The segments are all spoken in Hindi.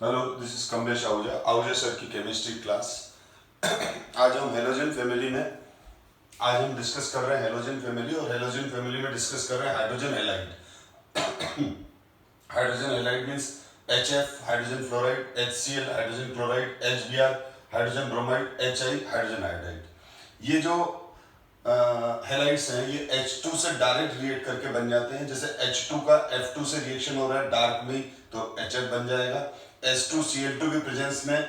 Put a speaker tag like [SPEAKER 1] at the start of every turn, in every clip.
[SPEAKER 1] Hello, this is Kamlesh Ahuja sir की केमिस्ट्री क्लास। आज हम हेलोजन फैमिली में आज हम डिस्कस कर रहे हैं हेलोजन फैमिली, और हेलोजन फैमिली में डिस्कस कर रहे हैं hydrogen halide. Hydrogen halide means HF hydrogen fluoride, HCl hydrogen chloride, HBr hydrogen bromide, HI hydrogen iodide. ये जो हैलाइड्स हैं ये H2 से डायरेक्ट रिएक्ट करके बन जाते हैं। जैसे H2 का F2 से रिएक्शन हो रहा है डार्क में, तो HF बन जाएगा। H2Cl2 की प्रेजेंस में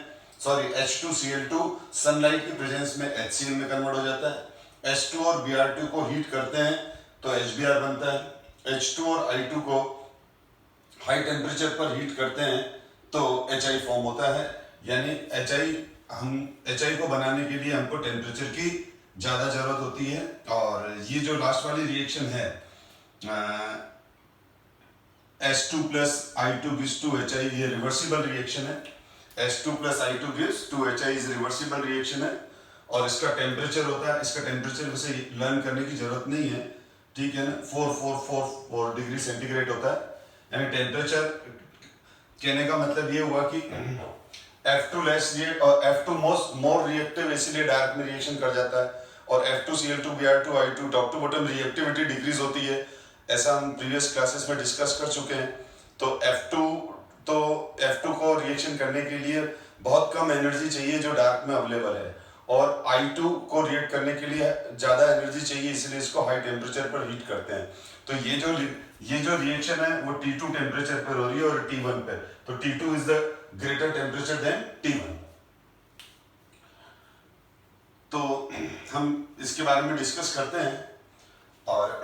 [SPEAKER 1] H2Cl2 सनलाइट की प्रेजेंस में HCl में कन्वर्ट हो जाता है। H2 और Br2 को हीट करते हैं तो HBr बनता है। H2 और I2 को हाई टेम्परेचर पर हीट करते हैं तो HI फॉर्म होता है। यानी HI को बनाने के लिए हमको टेम्परेचर की ज़्यादा ज़रूरत होती है। और ये जो लास्ट वाली रिएक्शन है H2 plus I2 gives 2HI, ये रिवर्सिबल रिएक्शन है। H2 plus I2 gives 2HI is reversible reaction है। और इसका टेम्परेचर होता है, इसका टेम्परेचर वैसे लर्न करने की जरूरत नहीं है, ठीक है ना। 444 डिग्री सेंटीग्रेड होता है। यानी टेम्परेचर कहने का मतलब ये हुआ कि F2 लेस रिएक्ट और F2 मोर रिएक्टिव, इसीलिए डार्क में रिएक्शन कर जाता है। और F2Cl2 Br2 I2 top to bottom reactivity decrease होती है, ऐसा हम प्रीवियस क्लासेस में डिस्कस कर चुके हैं। तो F2 को रिएक्शन करने के लिए बहुत कम एनर्जी चाहिए जो डार्क में अवेलेबल है, और I2 को रिएक्ट करने के लिए ज़्यादा एनर्जी चाहिए, इसलिए इसको हाई टेम्परेचर पर हीट करते हैं। तो ये जो रिएक्शन है वो T2 टेम्परेचर पर हो रही है और T1 पे। तो T2 is the greater temperature than T1। तो हम इसके बारे में डिस्कस करते हैं। और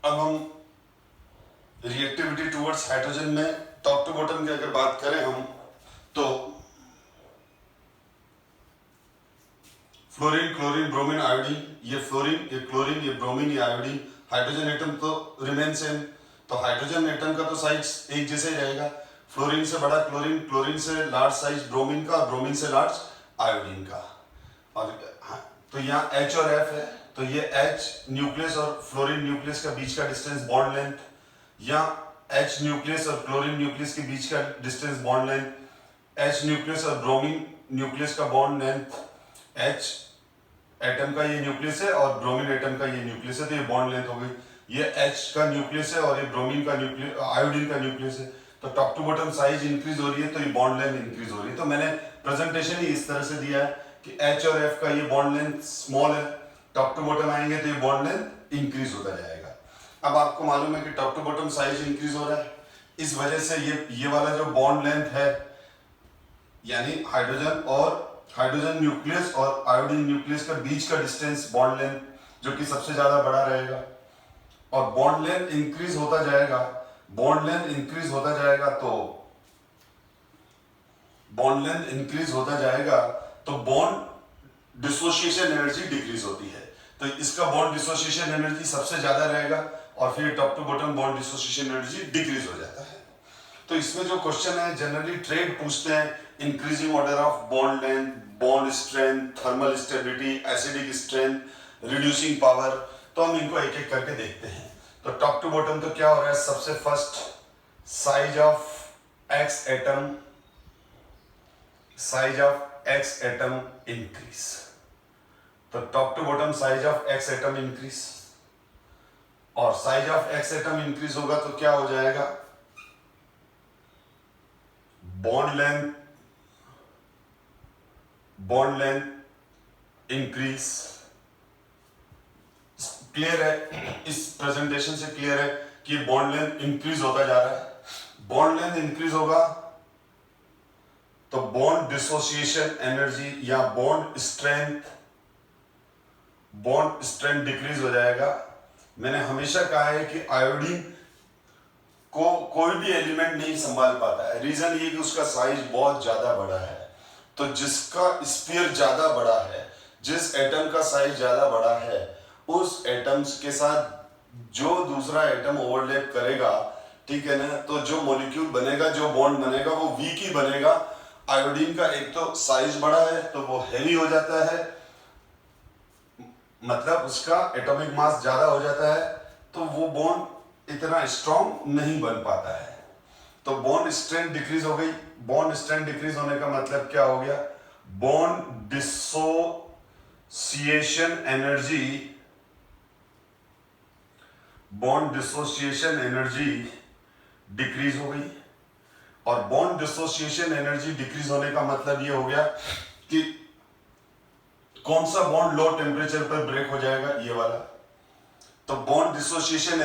[SPEAKER 1] अब हम रिएक्टिविटी टुवर्ड्स हाइड्रोजन में टॉप टू बॉटम की अगर बात करें हम, तो फ्लोरीन, क्लोरीन, ब्रोमीन, आयोडीन, ये फ्लोरीन, ये क्लोरीन, ये ब्रोमीन, ये आयोडीन। हाइड्रोजन एटम तो रिमेन सेम, तो हाइड्रोजन एटम का तो साइज एक जैसे ही रहेगा। फ्लोरीन से बड़ा क्लोरीन, क्लोरीन से लार्ज साइज ब्रोमीन का, ब्रोमीन से लार्ज आयोडीन का। और तो यहाँ H और F है, तो ये H न्यूक्लियस और फ्लोरीन न्यूक्लियस का बीच का डिस्टेंस बॉन्ड लेंथ, या H न्यूक्लियस और क्लोरीन न्यूक्लियस के बीच का distance bond length, H nucleus और ब्रोमीन न्यूक्लियस का बॉन्ड लेंथ, H एटम का ये न्यूक्लियस है और ब्रोमीन एटम का ये न्यूक्लियस है, तो ये बॉन्ड लेंथ हो गई। ये H का न्यूक्लियस है और ये ब्रोमीन का न्यूक्लियस, आयोडीन का न्यूक्लियस है। तो top to bottom size increase हो रही है तो ये बॉन्ड लेंथ इंक्रीज हो रही है। तो मैंने प्रेजेंटेशन ही इस तरह से दिया है कि H और F का ये बॉन्ड लेंथ स्मॉल है, टॉप टू बॉटम आएंगे तो ये बॉन्ड लेंथ इंक्रीज होता जाएगा। अब आपको मालूम है कि top to bottom size increase हो रहा है, इस वजह से ये वाला जो बॉन्ड लेंथ है, यानी हाइड्रोजन न्यूक्लियस और आयोडीन न्यूक्लियस का बीच का डिस्टेंस बॉन्ड लेंथ जो कि सबसे ज्यादा बड़ा रहेगा, और बॉन्ड लेंथ इंक्रीज होता जाएगा। बॉन्ड लेंथ इंक्रीज होता जाएगा तो बॉन्ड डिसोसिएशन एनर्जी डिक्रीज होती है। तो इसका बॉन्ड डिसोसिएशन एनर्जी सबसे ज्यादा रहेगा और फिर top to bottom bond dissociation energy decrease हो जाता है। तो इसमें जो क्वेश्चन है जनरली ट्रेड पूछते हैं, increasing order of bond length, bond strength, thermal stability, acidic strength, reducing power. तो हम इनको एक एक करके देखते हैं। तो टॉप टू बॉटम तो क्या हो रहा है, सबसे first size of X atom increase. तो top to bottom size of X atom increase, और size of X atom increase होगा तो क्या हो जाएगा, बॉन्ड लेंथ इंक्रीज। क्लियर है, इस प्रेजेंटेशन से क्लियर है कि बॉन्ड लेंथ इंक्रीज होता जा रहा है। बॉन्ड लेंथ इंक्रीज होगा तो बॉन्ड डिसोसिएशन एनर्जी या बॉन्ड स्ट्रेंथ डिक्रीज हो जाएगा। मैंने हमेशा कहा है कि आयोडीन को कोई भी एलिमेंट नहीं संभाल पाता है, रीजन ये कि उसका साइज बहुत ज्यादा बड़ा है। तो जिसका स्फीयर ज्यादा बड़ा है, जिस एटम का साइज ज्यादा बड़ा है, उस एटम्स के साथ जो दूसरा एटम ओवरलैप करेगा, ठीक है ना, तो जो मॉलिक्यूल बनेगा, जो बॉन्ड बनेगा वो वीक ही बनेगा। आयोडीन का एक तो साइज बड़ा है तो वो हैवी हो जाता है, मतलब उसका एटॉमिक मास ज्यादा हो जाता है, तो वो बॉन्ड इतना स्ट्रॉन्ग नहीं बन पाता है, तो बॉन्ड स्ट्रेंथ डिक्रीज हो गई। बॉन्ड स्ट्रेंथ डिक्रीज होने का मतलब क्या हो गया, bond dissociation energy, bond dissociation energy decrease हो गई। और बॉन्ड डिसोसिएशन एनर्जी डिक्रीज होने का मतलब ये हो गया कि कौन सा बॉन्ड लो टेम्परेचर पर ब्रेक हो जाएगा, ये वाला। तो bond dissociation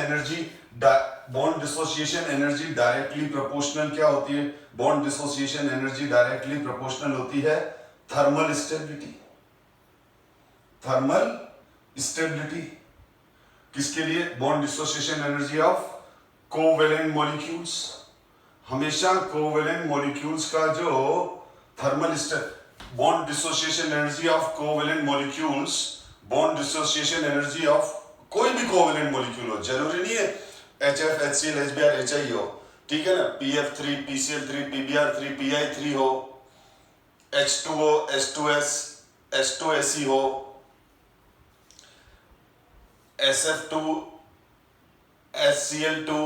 [SPEAKER 1] energy directly proportional क्या होती है, bond dissociation energy directly proportional होती है थर्मल स्टेबिलिटी। थर्मल स्टेबिलिटी किसके लिए, bond dissociation energy of covalent molecules. हमेशा कोवेलेंट मॉलिक्यूल्स का जो thermal bond dissociation energy of covalent molecules, bond dissociation energy of कोई भी कोवेलेंट मॉलिक्यूल हो, जरूरी नहीं है HF, HCl, HBr, HI हो, ठीक है ना, PF3, PCl3, PBr3, PI3 हो, H2O, H2S, H2SE हो, SF2, HCl2,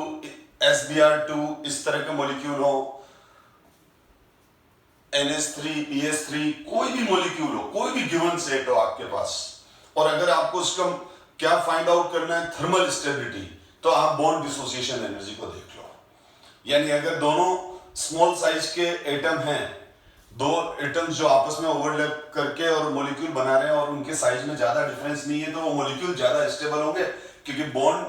[SPEAKER 1] SBr2, इस तरह के मॉलिक्यूल हो, NH3, PS3, कोई भी मॉलिक्यूल हो, कोई भी गिवन सेट हो आपके पास, और अगर आपको उसका क्या फाइंड आउट करना है, थर्मल स्टेबिलिटी, तो आप बॉन्ड डिसोसिएशन एनर्जी को देख लो। यानी अगर दोनों स्मॉल साइज के एटम हैं, दो एटम्स जो आपस में ओवरलैप करके और मॉलिक्यूल बना रहे हैं और उनके साइज में ज्यादा डिफरेंस नहीं है, तो वो मॉलिक्यूल ज्यादा स्टेबल होंगे, क्योंकि बॉन्ड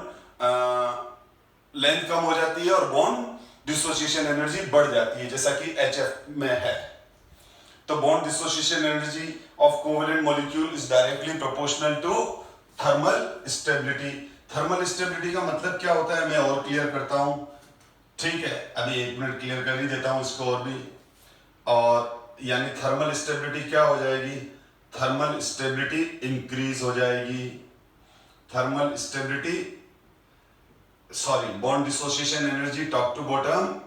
[SPEAKER 1] लेंथ कम हो जाती है और बॉन्ड डिसोसिएशन एनर्जी बढ़ जाती है, जैसा कि HF में है। तो bond dissociation energy of covalent molecule is directly proportional to thermal stability. Thermal stability का मतलब क्या होता है, मैं और क्लियर करता हूं, ठीक है, अभी 1 मिनट क्लियर कर ही देता हूं इसको और भी। और यानी थर्मल स्टेबिलिटी क्या हो जाएगी, थर्मल स्टेबिलिटी इंक्रीज हो जाएगी, thermal stability sorry bond dissociation energy top to bottom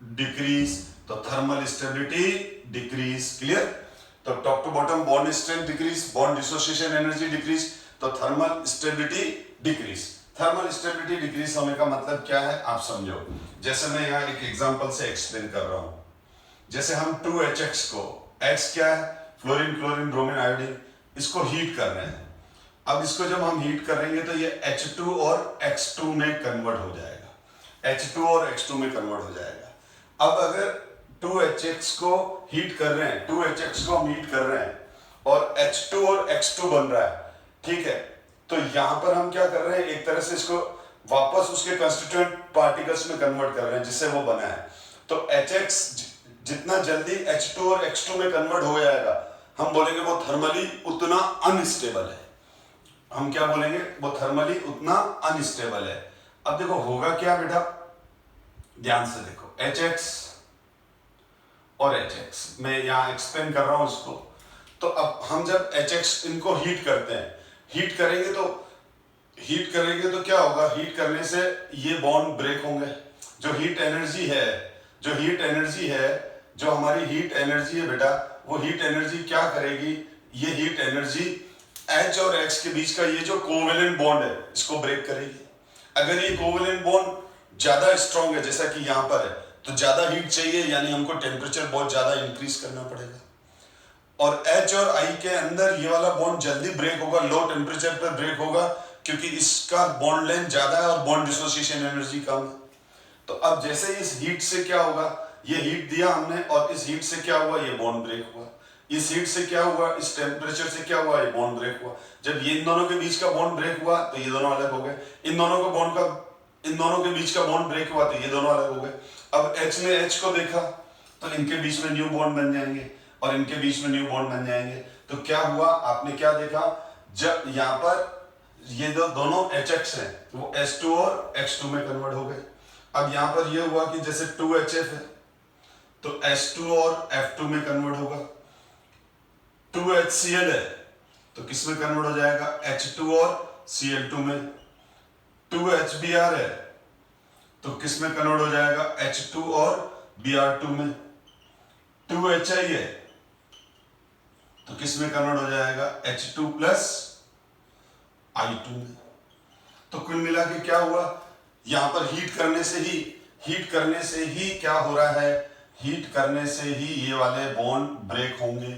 [SPEAKER 1] decrease, तो थर्मल स्टेबिलिटी डिक्रीज, क्लियर। तो top to bottom bond strength decrease, bond dissociation energy decrease, तो thermal stability decrease. Thermal stability decrease होने का मतलब क्या है आप समझो, जैसे मैं यहाँ एक एग्जांपल से एक्सप्लेन कर रहा हूं। जैसे हम 2HX को, X क्या है, फ्लोरीन, क्लोरीन, ब्रोमीन, आयोडीन, इसको हीट कर रहे हैं। अब इसको जब हम हीट करेंगे तो ये H2 और X2 में कन्वर्ट हो जाएगा, H2 और X2 में कन्वर्ट हो जाएगा। अब अगर 2HX को हीट कर रहे हैं, 2HX को हम हीट कर रहे हैं और H2 और X2 बन रहा है, ठीक है, तो यहां पर हम क्या कर रहे हैं, एक तरह से इसको वापस उसके कंस्टिट्यूएंट पार्टिकल्स में कन्वर्ट कर रहे हैं जिससे वो बना है। तो HX जितना जल्दी H2 और X2 में कन्वर्ट हो जाएगा, हम बोलेंगे वो थर्मली उतना अनस्टेबल है। हम क्या बोलेंगे, वो थर्मली उतना अनस्टेबल है। अब देखो होगा क्या बेटा, ध्यान से देखो, HX और HX मैं यहां एक्सप्लेन कर रहा हूं इसको। तो अब हम जब HX इनको हीट करते हैं, हीट करेंगे तो क्या होगा, हीट करने से ये बॉन्ड ब्रेक होंगे। जो हीट एनर्जी है, जो हमारी हीट एनर्जी है बेटा, वो हीट एनर्जी क्या करेगी, ये हीट एनर्जी H और X के बीच का ये जो कोवेलेंट बॉन्ड है इसको ब्रेक करेगी। अगर ये कोवेलेंट बॉन्ड ज्यादा स्ट्रॉन्ग है, जैसा कि यहां पर है, तो ज्यादा हीट चाहिए, यानी हमको टेम्परेचर बहुत ज्यादा इंक्रीज करना पड़ेगा। और H और I के अंदर ये वाला बॉन्ड जल्दी ब्रेक होगा, लो टेम्परेचर पर ब्रेक होगा, क्योंकि इसका बॉन्ड लेंथ ज्यादा है और बॉन्ड डिसोसिएशन एनर्जी कम है। तो अब जैसे इस हीट से क्या होगा, ये हीट दिया हमने और इस हीट से क्या हुआ, ये बॉन्ड ब्रेक हुआ। इस हीट से क्या हुआ, इस टेम्परेचर से क्या हुआ, ये बॉन्ड ब्रेक हुआ। जब ये इन दोनों के बीच का बॉन्ड ब्रेक हुआ तो ये दोनों अलग हो गए, इन दोनों के बीच का बॉन्ड ब्रेक हुआ तो ये दोनों अलग हो गए। अब H ने H को देखा तो इनके बीच में न्यू बॉन्ड बन जाएंगे और इनके बीच में न्यू बॉन्ड बन जाएंगे। तो क्या हुआ, आपने क्या देखा, जब यहाँ पर ये जो दोनों HX हैं वो H2 और X2 में कन्वर्ट हो गए। अब यहाँ पर ये हुआ कि जैसे 2HF है तो H2 और F2 में कन्वर्ट होगा, 2HCl है तो किस में कन्वर्ट हो जाएगा, H2 और Cl2 में, 2HBr है तो किस में कन्वर्ट हो जाएगा, H2 और Br2 में, 2HI है तो किस में कन्वर्ट हो जाएगा, H2 प्लस I2 में। तो कुल मिला के क्या हुआ, यहां पर हीट करने से ही क्या हो रहा है, हीट करने से ही ये वाले बॉन्ड ब्रेक होंगे,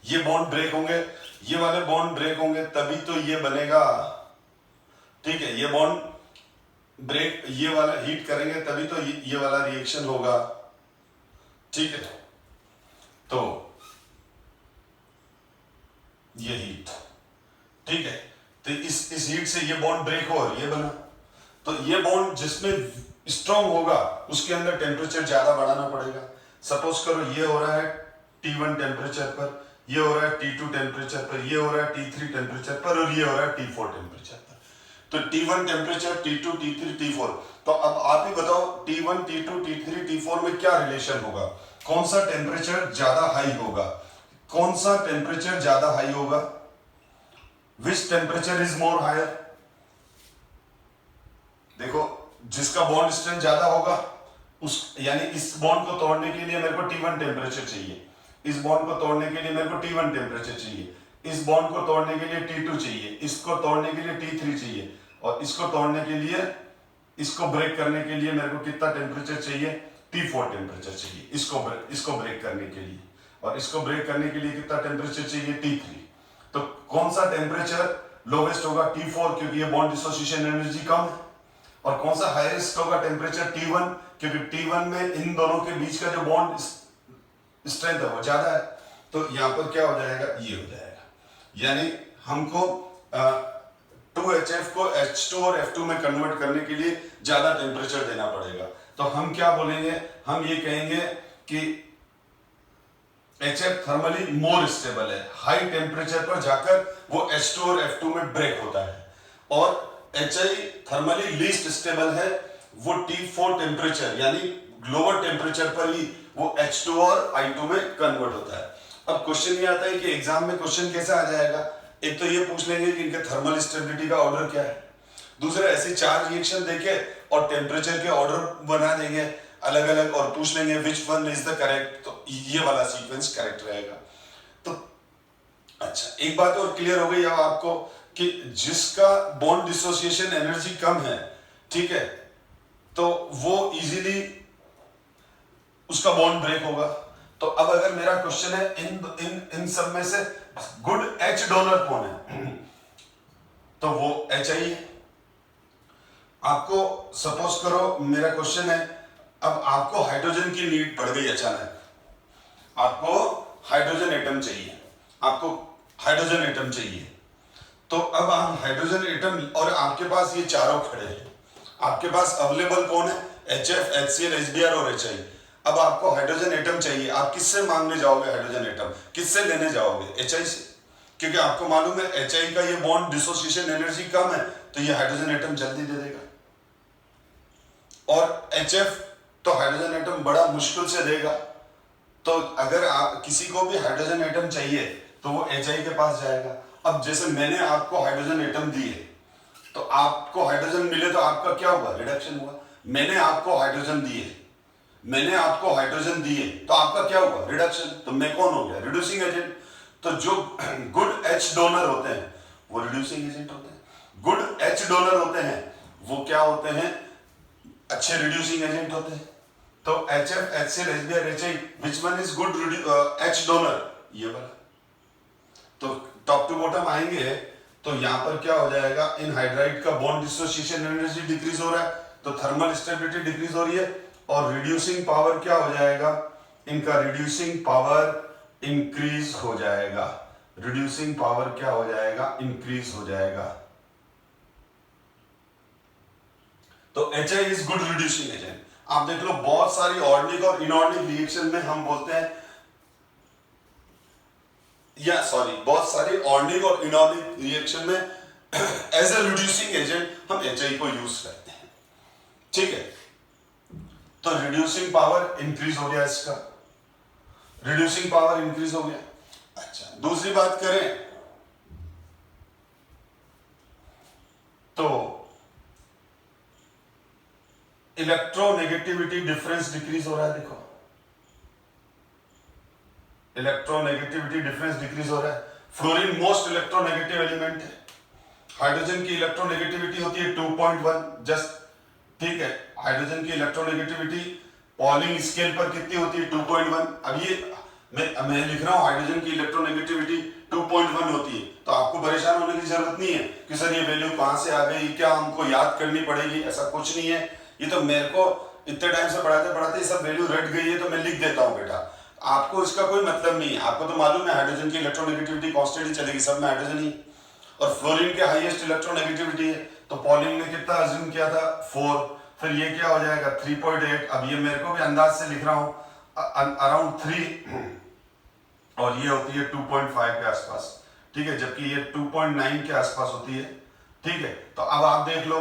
[SPEAKER 1] ये बॉन्ड ब्रेक होंगे, ये वाले बॉन्ड ब्रेक होंगे, तभी तो ये बनेगा। ठीक है, ये बॉन्ड ब्रेक, ये वाला हीट करेंगे तभी तो ये वाला रिएक्शन होगा। ठीक है, तो ये हीट, ठीक है, तो इस हीट से ये बॉन्ड ब्रेक हो और ये बना। तो ये बॉन्ड जिसमें स्ट्रॉन्ग होगा उसके अंदर टेम्परेचर ज्यादा बढ़ाना पड़ेगा। सपोज करो ये हो रहा है T1 टेम्परेचर पर, ये हो रहा है T2 टेम्परेचर पर, ये हो रहा है T3 टेम्परेचर पर और ये हो रहा है T4 टेम्परेचर पर। तो T1 temperature, T2, T3, T4। तो अब आप ही बताओ T1, T2, T3, T4 में क्या रिलेशन होगा, कौन सा टेम्परेचर ज्यादा हाई होगा, कौन सा टेम्परेचर ज्यादा हाई होगा, which temperature is more higher. देखो जिसका बॉन्ड स्ट्रेंथ ज्यादा होगा उस, यानी इस बॉन्ड को तोड़ने के लिए मेरे को T1 टेम्परेचर चाहिए, इस बॉन्ड को तोड़ने के लिए मेरे को T1 टेम्परेचर चाहिए, इस बॉन्ड को तोड़ने के लिए T2 चाहिए, इसको तोड़ने के लिए T3 चाहिए, और इसको तोड़ने के लिए, इसको ब्रेक करने के लिए मेरे को कितना टेम्परेचर चाहिए, T4 टेम्परेचर चाहिए इसको ब्रेक करने के लिए, और इसको ब्रेक करने के लिए कितना टेम्परेचर चाहिए, T3। तो कौन सा टेम्परेचर लोवेस्ट होगा, T4, क्योंकि ये बॉन्ड डिसोसिएशन एनर्जी कम है। और कौन सा हाईएस्ट होगा, टेम्परेचर T1, क्योंकि T1 में इन दोनों के बीच का जो बॉन्ड स्ट्रेंथ है वो ज्यादा है। तो यहां पर क्या हो जाएगा, ये हो जाएगा, यानी हमको 2HF को H2 और F2 में कन्वर्ट करने के लिए ज्यादा टेम्परेचर देना पड़ेगा। तो हम क्या बोलेंगे, हम ये कहेंगे कि HF थर्मली मोर स्टेबल है, हाई टेम्परेचर पर जाकर वो H2 और F2 में ब्रेक होता है, और HI थर्मली लीस्ट स्टेबल है, वो T4 टेम्परेचर यानी लोअर टेम्परेचर पर ही वो H2 और I2 में कन्वर्ट होता है। अब क्वेश्चन ये आता है कि एग्जाम में क्वेश्चन कैसे आ जाएगा, एक तो ये पूछ लेंगे कि इनके थर्मल स्टेबिलिटी का ऑर्डर क्या है, दूसरा ऐसे 4 रिएक्शन देके और टेम्परेचर के ऑर्डर बना देंगे अलग अलग और पूछ लेंगे which one is the correct, तो ये वाला सीक्वेंस करेक्ट रहेगा। तो अच्छा, एक बात और क्लियर हो गई अब आपको कि जिसका बॉन्ड डिसोसिएशन एनर्जी कम है, ठीक है, तो वो इजीली उसका बॉन्ड ब्रेक होगा। तो अब अगर मेरा क्वेश्चन है इन सब में से गुड H डोनर कौन है, तो वो HI है। आपको सपोज करो मेरा क्वेश्चन है, अब आपको हाइड्रोजन की नीड पड़ गई अचानक, आपको हाइड्रोजन एटम चाहिए, आपको हाइड्रोजन एटम चाहिए। तो अब आप हाइड्रोजन एटम, और आपके पास ये चारों खड़े हैं, आपके पास अवेलेबल कौन है, HF, HCl, HBr और HI। अब आपको हाइड्रोजन एटम चाहिए, आप किससे मांगने जाओगे हाइड्रोजन एटम, किससे लेने जाओगे, HI से, क्योंकि आपको मालूम है HI का ये बॉन्ड डिसोसिएशन एनर्जी कम है, तो ये हाइड्रोजन एटम जल्दी दे देगा। और HF तो हाइड्रोजन एटम बड़ा मुश्किल से देगा। तो अगर आप किसी को भी हाइड्रोजन एटम चाहिए तो वो HI के पास जाएगा। अब जैसे मैंने आपको हाइड्रोजन एटम दिए, तो आपको हाइड्रोजन मिले तो आपका क्या हुआ, रिडक्शन हुआ। मैंने आपको हाइड्रोजन दिए, मैंने आपको हाइड्रोजन दिए तो आपका क्या हुआ, रिडक्शन। तो मैं कौन हो गया, रिड्यूसिंग एजेंट। तो जो गुड H डोनर होते हैं वो रिड्यूसिंग एजेंट होते हैं, गुड H डोनर होते हैं वो क्या होते हैं, अच्छे रिड्यूसिंग एजेंट होते हैं। तो HF, HCl, HBr, HI, which one is good H donor, ये वाला। तो टॉप टू बॉटम आएंगे तो यहां पर क्या हो जाएगा, इन हाइड्राइड का बॉन्ड डिसोसिएशन एनर्जी डिक्रीज हो रहा है, तो थर्मल स्टेबिलिटी डिक्रीज हो रही है, और रिड्यूसिंग पावर क्या हो जाएगा, इनका रिड्यूसिंग पावर इंक्रीज हो जाएगा, रिड्यूसिंग पावर क्या हो जाएगा, इंक्रीज हो जाएगा। तो HI is good reducing agent. आप देख लो बहुत सारी ऑर्गेनिक और इनऑर्गेनिक रिएक्शन में हम बोलते हैं, या सॉरी बहुत सारी ऑर्गेनिक और इनऑर्गेनिक रिएक्शन में एज ए रिड्यूसिंग एजेंट हम HI को यूज करते हैं, ठीक है। तो रिड्यूसिंग पावर इंक्रीज हो गया, इसका रिड्यूसिंग पावर इंक्रीज हो गया। अच्छा, दूसरी बात करें तो इलेक्ट्रोनेगेटिविटी डिफरेंस डिक्रीज हो रहा है। देखो इलेक्ट्रोनेगेटिविटी डिफरेंस डिक्रीज हो रहा है। फ्लोरीन मोस्ट इलेक्ट्रोनेगेटिव एलिमेंट है, हाइड्रोजन की इलेक्ट्रोनेगेटिविटी होती है 2.1 जस्ट, ठीक है। हाइड्रोजन की इलेक्ट्रोनेगेटिविटी पॉलिंग स्केल पर कितनी होती है 2.1। अब ये मैं लिख रहा हूं हाइड्रोजन की इलेक्ट्रोनेगेटिविटी 2.1 होती है, तो आपको परेशान होने की जरूरत नहीं है कि सर ये वैल्यू कहां से आ गई, क्या हमको याद करनी पड़ेगी, ऐसा कुछ नहीं है। ये तो मेरे को इतने टाइम से पढ़ाते पढ़ाते सब वैल्यू रट गई है तो मैं लिख देता हूं बेटा, आपको इसका कोई मतलब नहीं है। आपको तो मालूम है हाइड्रोजन की इलेक्ट्रोनेगेटिविटी कांस्टेंट ही चलेगी, सब में हाइड्रोजन ही। और फ्लोरीन के हाईएस्ट इलेक्ट्रोनेगेटिविटी है, तो पॉलिंग ने कितना अज्यूम किया था 4, फिर ये क्या हो जाएगा 3.8। अब ये मेरे को भी अंदाज से लिख रहा हूं अराउंड 3, और ये होती है 2.5 के आसपास, ठीक है, जबकि ये 2.9 के आसपास होती है, ठीक है। तो अब आप देख लो,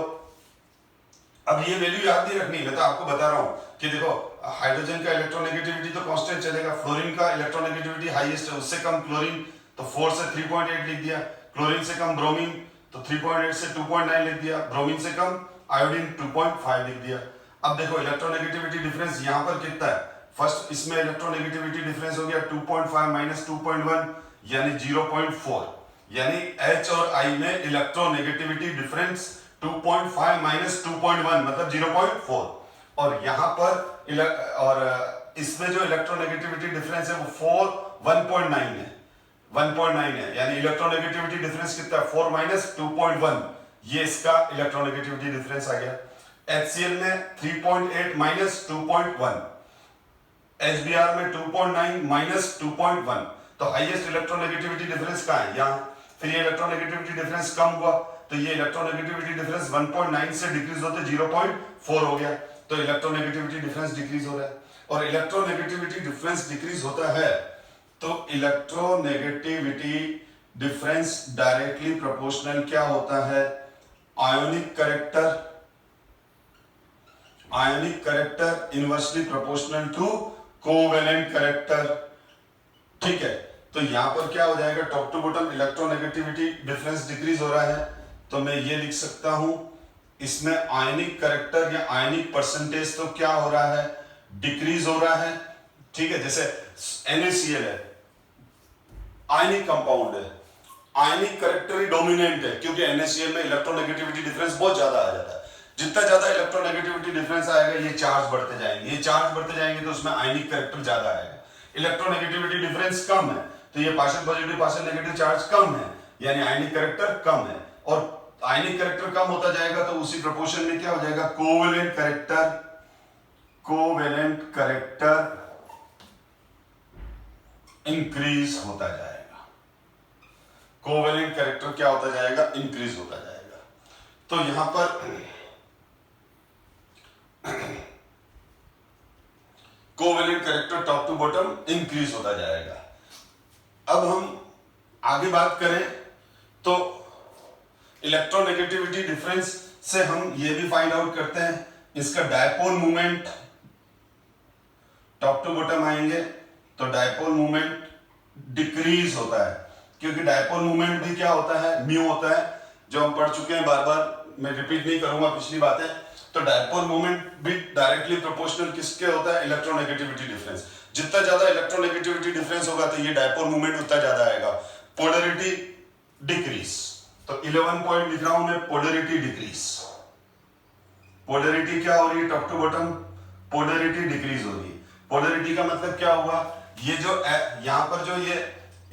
[SPEAKER 1] अब ये वैल्यू याद नहीं रखनी, मैं तो आपको बता रहा हूं कि देखो हाइड्रोजन का इलेक्ट्रोनेगेटिविटी तो कांस्टेंट चलेगा, फ्लोरीन का इलेक्ट्रोनेगेटिविटी हाईएस्ट है, उससे कम क्लोरीन, तो 4 से 3.8 लिख दिया, क्लोरीन से कम ब्रोमीन, तो 3.8 से 2.9 लिख दिया, ब्रोमीन से कम आयोडीन 2.5 लिख दिया। अब देखो इलेक्ट्रोनेगेटिविटी डिफरेंस यहां पर कितना है, फर्स्ट इसमें इलेक्ट्रोनेगेटिविटी डिफरेंस हो गया 2.5 माइनस 2.1 यानी 0.4, यानी H और I में इलेक्ट्रोनेगेटिविटी डिफरेंस 2.5 माइनस 2.1 मतलब 0.4, और यहां पर और इसमें जो इलेक्ट्रोनेगेटिविटी डिफरेंस है वो 1.9 है, 1.9 है, यानी इलेक्ट्रोनेगेटिविटी डिफरेंस कितना है 4 माइनस 2.1, ये इसका इलेक्ट्रोनेगेटिविटी डिफरेंस आ गया। HCl में 3.8 माइनस 2.1, HBr में 2.9 माइनस 2.1, तो हाईएस्ट इलेक्ट्रोनेगेटिविटी डिफरेंस कहां है, यहां। फिर ये इलेक्ट्रोनेगेटिविटी डिफरेंस कम हुआ, तो ये इलेक्ट्रोनेगेटिविटी डिफरेंस 1.9 से डिक्रीज होते 0.4 हो गया, तो इलेक्ट्रोनेगेटिविटी डिफरेंस डिक्रीज हो रहा है। और इलेक्ट्रोनेगेटिविटी डिफरेंस डिक्रीज होता है तो इलेक्ट्रोनेगेटिविटी डिफरेंस डायरेक्टली प्रोपोर्शनल क्या होता है, ionic character inversely proportional to covalent character, ठीक है। तो यहां पर क्या हो जाएगा, top to bottom electronegativity difference decrease हो रहा है, तो मैं ये लिख सकता हूं इसमें आयनिक करेक्टर या आयनिक परसेंटेज तो क्या हो रहा है, डिक्रीज हो रहा है, ठीक है। जैसे NaCl है, आयनिक कंपाउंड है, आयनिक करेक्टर ही डोमिनेंट है, क्योंकि NaCl में इलेक्ट्रोनेगेटिविटी डिफरेंस बहुत ज्यादा आ जाता है। जितना ज्यादा इलेक्ट्रोनेगेटिविटी डिफरेंस आएगा ये चार्ज बढ़ते जाएंगे, ये चार्ज बढ़ते जाएंगे तो उसमें आयनिक करेक्टर ज्यादा आएगा। इलेक्ट्रोनेगेटिविटी डिफरेंस कम है तो ये partial positive partial negative charge कम है, यानी आयनिक करेक्टर कम है, और आयनिक करेक्टर कम होता जाएगा तो उसी प्रोपोर्शन में क्या हो जाएगा, कोवेलेंट करेक्टर इंक्रीज होता जाएगा, कोवेलेंट करेक्टर क्या होता जाएगा, इंक्रीज होता जाएगा। तो यहां पर covalent character top to bottom increase होता जाएगा। अब हम आगे बात करें तो इलेक्ट्रोनेगेटिविटी डिफरेंस से हम ये भी फाइंड आउट करते हैं इसका dipole movement, top to bottom आएंगे तो डायपोल मूवमेंट डिक्रीज होता है, क्योंकि डायपोल मूवमेंट भी क्या होता है, म्यू होता है, जो हम पढ़ चुके हैं, बार बार मैं रिपीट नहीं करूंगा पिछली बातें। तो डायपोल मूवमेंट भी डायरेक्टली प्रोपोर्शनल किसके होता है, इलेक्ट्रोनेगेटिविटी डिफरेंस। जितना ज्यादा इलेक्ट्रोनेगेटिविटी डिफरेंस होगा तो ये डायपोल मूवमेंट उतना ज्यादा आएगा, पोलैरिटी डिक्रीज। तो 11 पॉइंट लिख रहा हूं मैं, पोलैरिटी डिक्रीज। पोलैरिटी क्या हो रही है, top to bottom polarity decrease हो रही है। पोलैरिटी का मतलब क्या हुआ, ये जो यहां पर जो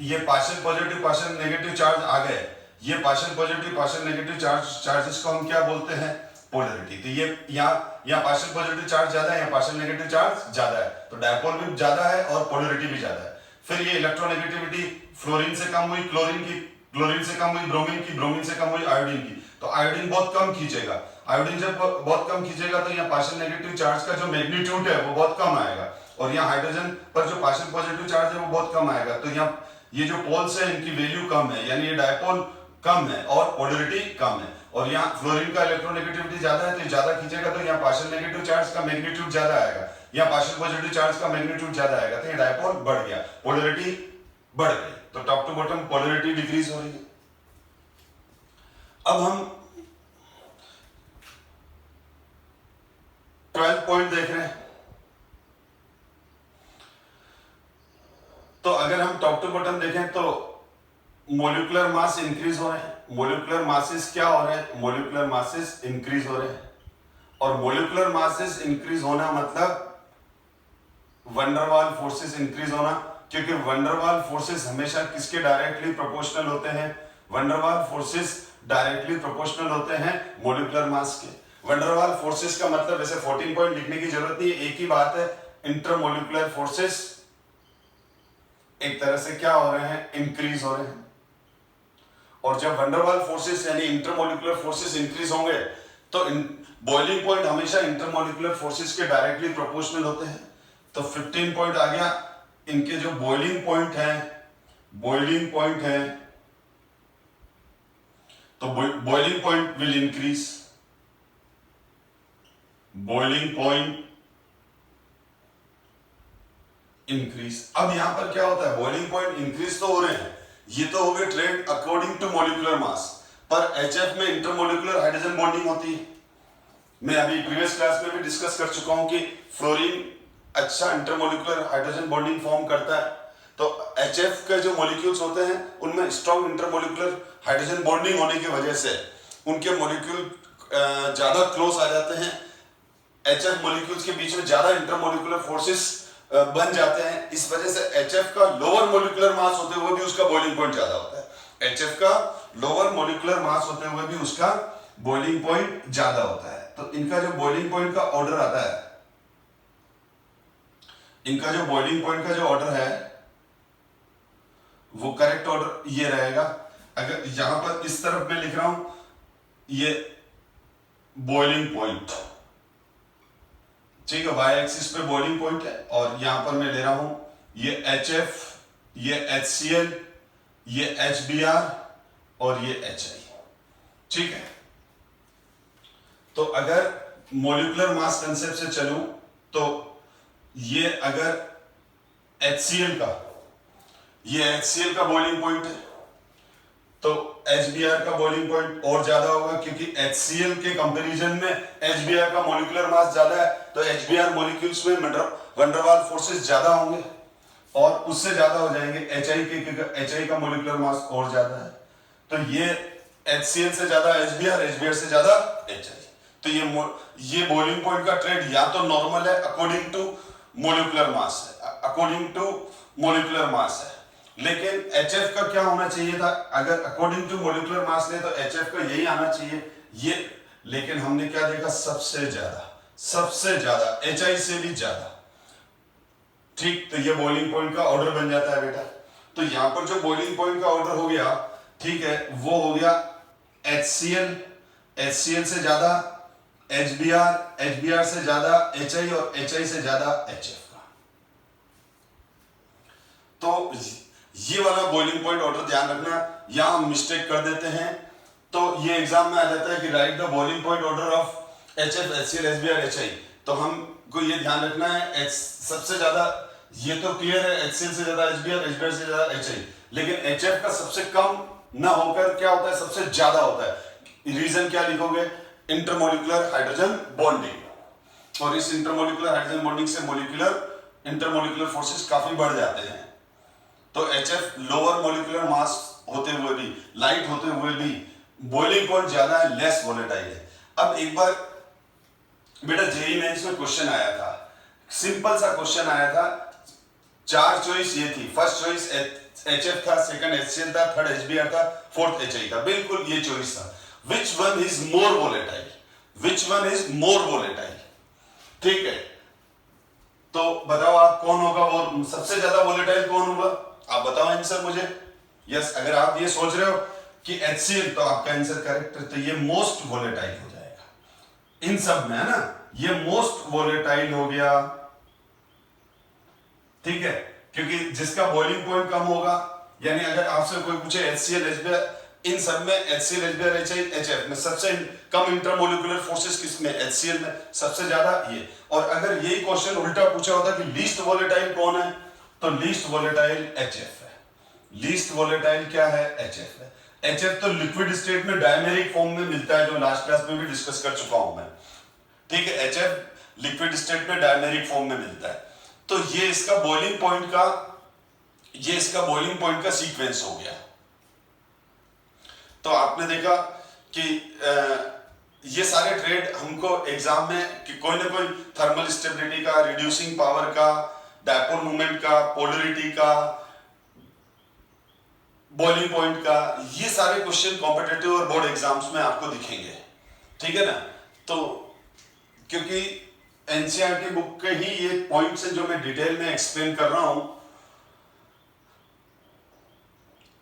[SPEAKER 1] ये partial positive partial negative charge आ गए, ये partial positive partial negative charges को हम क्या बोलते हैं, पोलैरिटी। तो ये यहाँ पार्शियल पॉजिटिव चार्ज ज्यादा है, यहाँ पार्शियल नेगेटिव चार्ज ज्यादा है, तो डायपोल भी ज्यादा है और पोलैरिटी भी ज्यादा है। फिर ये इलेक्ट्रोनेगेटिविटी फ्लोरीन से कम हुई क्लोरीन की, क्लोरीन से कम हुई ब्रोमीन की, ब्रोमीन से कम हुई आयोडीन की, तो आयोडीन बहुत कम खींचेगा। आयोडीन जब बहुत कम खींचेगा तो यहाँ पार्शियल नेगेटिव चार्ज का जो मैग्नीट्यूड है वो बहुत कम आएगा, और यहाँ हाइड्रोजन पर जो पार्शियल पॉजिटिव चार्ज है वो बहुत कम आएगा। तो यहाँ ये जो पोल्स है इनकी वैल्यू कम है, यानी ये डायपोल कम है और पोलैरिटी कम है। और यहाँ फ्लोरीन का इलेक्ट्रोनेगेटिविटी ज्यादा है तो ज्यादा खींचेगा, तो यहाँ पार्शियल नेगेटिव चार्ज का मैग्नीट्यूड ज्यादा आएगा, यहाँ पार्शियल पॉजिटिव चार्ज का मैग्नीट्यूड ज्यादा आएगा, तो ये डायपोल बढ़ गया, पोलैरिटी बढ़ गई, तो top to bottom polarity decrease हो रही है। अब हम 12th पॉइंट देख रहे हैं। तो अगर हम टॉप टू बॉटम देखें तो मोलिकुलर मास इंक्रीज हो रहे हैं, मोलिकुलर मासेस क्या हो रहे हैं, मोलिकुलर मासेस इंक्रीज हो रहे हैं। और मोलिकुलर मासेस इंक्रीज होना मतलब वंडरवाल फोर्सेस इंक्रीज होना, क्योंकि वंडरवाल फोर्सेस हमेशा किसके डायरेक्टली प्रोपोर्शनल होते हैं, वंडरवाल फोर्सेस डायरेक्टली प्रोपोर्शनल होते हैं मोलिकुलर मास के। वंडरवाल फोर्सेस का मतलब वैसे 14 पॉइंट लिखने की जरूरत नहीं है, एक ही बात है, इंटरमोलिकुलर फोर्सेस एक तरह से क्या हो रहे हैं, इंक्रीज हो रहे हैं। और जब वंडरवाल फोर्सेस यानी इंटरमोलिकुलर फोर्सेस इंक्रीज होंगे तो बॉइलिंग पॉइंट हमेशा इंटरमोलिकुलर फोर्सेस के डायरेक्टली प्रोपोर्शनल होते हैं। तो 15 पॉइंट आ गया, इनके जो बॉइलिंग पॉइंट है, बॉइलिंग पॉइंट है, तो boiling point will increase, boiling point increase. अब यहां पर क्या होता है, बॉइलिंग पॉइंट इंक्रीज तो हो रहे हैं, ये तो हो गए trend according to molecular mass, पर एचएफ में इंटरमोलिकुलर हाइड्रोजन बॉन्डिंग होती है। मैं अभी प्रीवियस क्लास में भी डिस्कस कर चुका हूं कि फ्लोरीन अच्छा इंटरमोलिकुलर हाइड्रोजन बॉन्डिंग फॉर्म करता है। तो एचएफ के जो मॉलिक्यूल्स होते हैं उनमें स्ट्रॉन्ग इंटरमोलिकुलर हाइड्रोजन बॉन्डिंग होने की वजह से उनके मॉलिक्यूल ज्यादा क्लोज आ जाते हैं, एचएफ मॉलिक्यूल्स के बीच में ज्यादा इंटरमोलिकुलर फोर्सेस बन जाते हैं। इस वजह से एचएफ का लोअर मॉलिक्यूलर मास होते हुए भी उसका बॉइलिंग पॉइंट ज्यादा होता है, एचएफ का लोअर मॉलिक्यूलर मास होते हुए भी उसका बॉइलिंग पॉइंट ज्यादा होता है। तो इनका जो बॉइलिंग पॉइंट का ऑर्डर आता है, इनका जो बॉइलिंग पॉइंट का जो ऑर्डर है वो करेक्ट ऑर्डर ये रहेगा। अगर यहां पर इस तरफ मैं लिख रहा हूं ये बॉइलिंग पॉइंट, ठीक है, वाई एक्सिस पे बॉइलिंग पॉइंट है, और यहां पर मैं ले रहा हूं ये HF, ये HCl, ये HBr और ये HI, ठीक है। तो अगर मॉलिक्यूलर मास कंसेप्ट से चलूं तो ये अगर HCl का, ये HCl का बॉइलिंग पॉइंट है तो HBr का बॉइलिंग पॉइंट और ज्यादा होगा, क्योंकि HCl के कंपैरिजन में HBr का मॉलिक्यूलर मास ज्यादा है, तो HBr मॉलिक्यूल्स में वंडरवाल फोर्सेस ज्यादा होंगे और उससे ज्यादा हो जाएंगे HI के, क्योंकि HI का मॉलिक्यूलर मास और ज्यादा है। तो ये HCl से ज्यादा HBr, HBr से ज्यादा HI। तो ये बॉइलिंग पॉइंट का ट्रेंड या तो नॉर्मल है अकॉर्डिंग टू मॉलिक्यूलर मास है, अकॉर्डिंग टू मॉलिक्यूलर मास है। लेकिन HF का क्या होना चाहिए था, अगर अकॉर्डिंग टू मॉलिक्यूलर मास ले तो HF का यही आना चाहिए ये, लेकिन हमने क्या देखा, सबसे ज्यादा HI से भी ज्यादा, ठीक। तो ये बॉइलिंग पॉइंट का ऑर्डर बन जाता है बेटा। तो यहां पर जो बॉइलिंग पॉइंट का ऑर्डर हो गया, ठीक है, वो हो गया HCl से ज्यादा HBr, HBr से ज्यादा HI और HI से ज्यादा HF का। तो ये वाला बॉइलिंग पॉइंट ऑर्डर ध्यान रखना, यहां हम मिस्टेक कर देते हैं। तो ये एग्जाम में आ जाता है कि right the boiling point order of HF, HCl, HBr, HI। तो हमको ये ध्यान रखना है सबसे ज्यादा, ये तो क्लियर है, HCl से ज्यादा HBr, HBr से ज्यादा HI, लेकिन HF का सबसे कम ना होकर क्या होता है, सबसे ज्यादा होता है। रीजन क्या लिखोगे, इंटरमोलिकुलर हाइड्रोजन बॉन्डिंग, और इस इंटरमोलिकुलर हाइड्रोजन बॉन्डिंग से मोलिकुलर इंटरमोलिकुलर फोर्सेस काफी बढ़ जाते हैं। तो HF लोअर मॉलिक्यूलर मास होते हुए भी, लाइट होते हुए भी बॉइलिंग पॉइंट ज्यादा है, लेस वोलेटाइल है। अब एक बार बेटा जेईई मेंस में क्वेश्चन आया था, सिंपल सा क्वेश्चन आया था, 4 चॉइस ये थी, फर्स्ट चॉइस HF था, सेकंड HCl था, थर्ड HBr था, फोर्थ HI था, बिल्कुल ये चॉइस था। Which one is more volatile, which one is more volatile, ठीक है। तो बताओ आप कौन होगा, वो सबसे ज्यादा वोलेटाइल कौन होगा, आप बताओ आंसर मुझे। यस, अगर आप ये सोच रहे हो कि HCl, तो आपका आंसर करेक्ट है। तो ये मोस्ट वोलेटाइल हो जाएगा इन सब में, है ना, ये मोस्ट वोलेटाइल हो गया, ठीक है, क्योंकि जिसका बॉइलिंग पॉइंट कम होगा, यानी अगर आपसे कोई पूछे HCl, HBr, इन सब में HCl, HBr, HI, HF में सबसे कम इंटरमोलिकुलर फोर्सेस किसमें, HCl में, सबसे ज्यादा ये। और अगर यही क्वेश्चन उल्टा पूछा होता कि लीस्ट वोलेटाइल कौन है, तो लीस्ट वोलेटाइल HF है। लीस्ट वोलेटाइल क्या है, HF है। HF तो लिक्विड स्टेट में डायमेरिक फॉर्म में मिलता है, जो लास्ट क्लास में भी डिस्कस कर चुका हूं मैं, ठीक है। HF लिक्विड स्टेट में डायमेरिक फॉर्म में मिलता है। तो ये इसका बॉइलिंग पॉइंट का, ये इसका बॉइलिंग पॉइंट का सीक्वेंस हो गया, तो आपने देखा कि ये सारे ट्रेड हमको एग्जाम में कि कोई ना कोई थर्मल स्टेबिलिटी का, रिड्यूसिंग पावर का, डायपोल मूवमेंट का, पोलरिटी का, बॉइलिंग पॉइंट का, ये सारे क्वेश्चन कॉम्पिटिटिव और बोर्ड एग्जाम्स में आपको दिखेंगे, ठीक है ना। तो क्योंकि एनसीईआरटी बुक के ही ये पॉइंट्स हैं जो मैं डिटेल में एक्सप्लेन कर रहा हूं,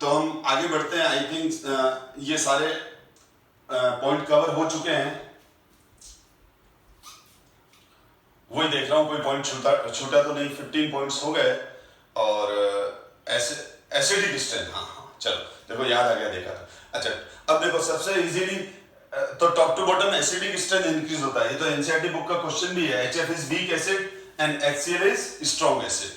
[SPEAKER 1] तो हम आगे बढ़ते हैं। आई थिंक ये सारे पॉइंट कवर हो चुके हैं। वही देख रहा हूं कोई पॉइंट छूटा तो नहीं। 15 पॉइंट्स हो गए। और एसिडिक स्ट्रेंथ, हाँ, चलो देखो याद आ गया, देखा था। अच्छा, अब देखो सबसे इजीली तो top to bottom acidic strength increase होता है। ये तो एनसीईआरटी बुक का क्वेश्चन भी है। HF is weak acid and HCl is strong acid.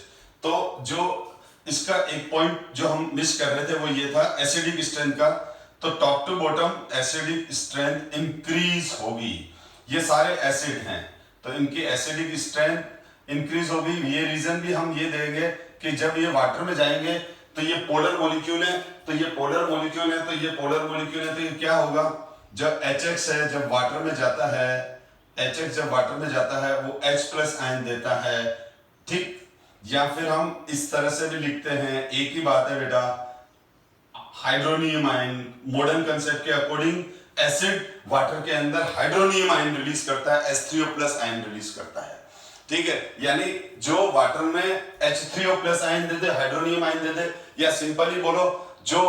[SPEAKER 1] तो जो इसका एक पॉइंट जो हम मिस कर रहे थे वो ये था एसिडिक स्ट्रेंथ का। तो top to bottom acidic strength increase होगी। ये सारे एसिड हैं तो इनकी एसिडिक स्ट्रेंथ इंक्रीज होगी। ये रीजन भी हम ये देंगे कि जब ये वाटर में जाएंगे तो ये पोलर मॉलिक्यूल है, तो ये पोलर मॉलिक्यूल है, तो ये पोलर मॉलिक्यूल है, तो ये क्या होगा, जब HX है जब वाटर में जाता है, HX जब वाटर में जाता है वो H+ आयन देता है, ठीक। या फिर हम इस तरह से भी लिखते हैं, एक ही बात है बेटा, हाइड्रोनियम आयन। मॉडर्न कंसेप्ट के अकॉर्डिंग एसिड वाटर के अंदर हाइड्रोनियम आयन रिलीज करता है, H3O+ आयन रिलीज करता है, ठीक है। यानी जो वाटर में H3O+ आयन दे दे, हाइड्रोनियम आयन दे दे, या सिंपली बोलो जो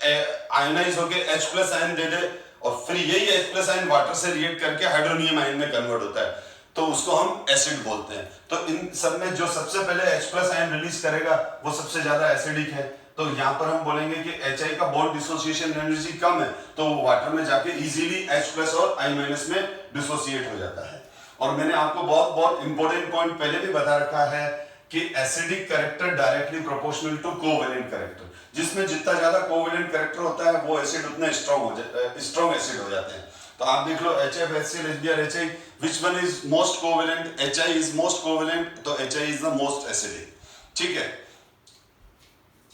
[SPEAKER 1] आयनाइज होके H+ आयन दे दे और फिर यही H+ आयन वाटर से रिएक्ट करके हाइड्रोनियम आयन में कन्वर्ट होता है, तो उसको हम एसिड बोलते हैं। तो इन सब में जो सबसे पहले H+ आयन रिलीज करेगा वो सबसे ज्यादा एसिडिक है। तो यहाँ पर हम बोलेंगे कि HI का बॉन्ड डिसोसिएशन एनर्जी कम है, तो वो वाटर में जाके इजीली H+ और I- में डिसोसिएट हो जाता है। और मैंने आपको बहुत बहुत इंपॉर्टेंट पॉइंट पहले भी बता रखा है कि acidic character directly proportional to covalent character. जिसमें जितना ज्यादा कोवेलेंट कैरेक्टर होता है वो एसिड उतना स्ट्रॉन्ग एसिड हो जाते हैं। तो आप देख लो HF, HCl, HBr, HI, which one is most covalent? HI is most covalent, तो HI is the most acidic, ठीक है।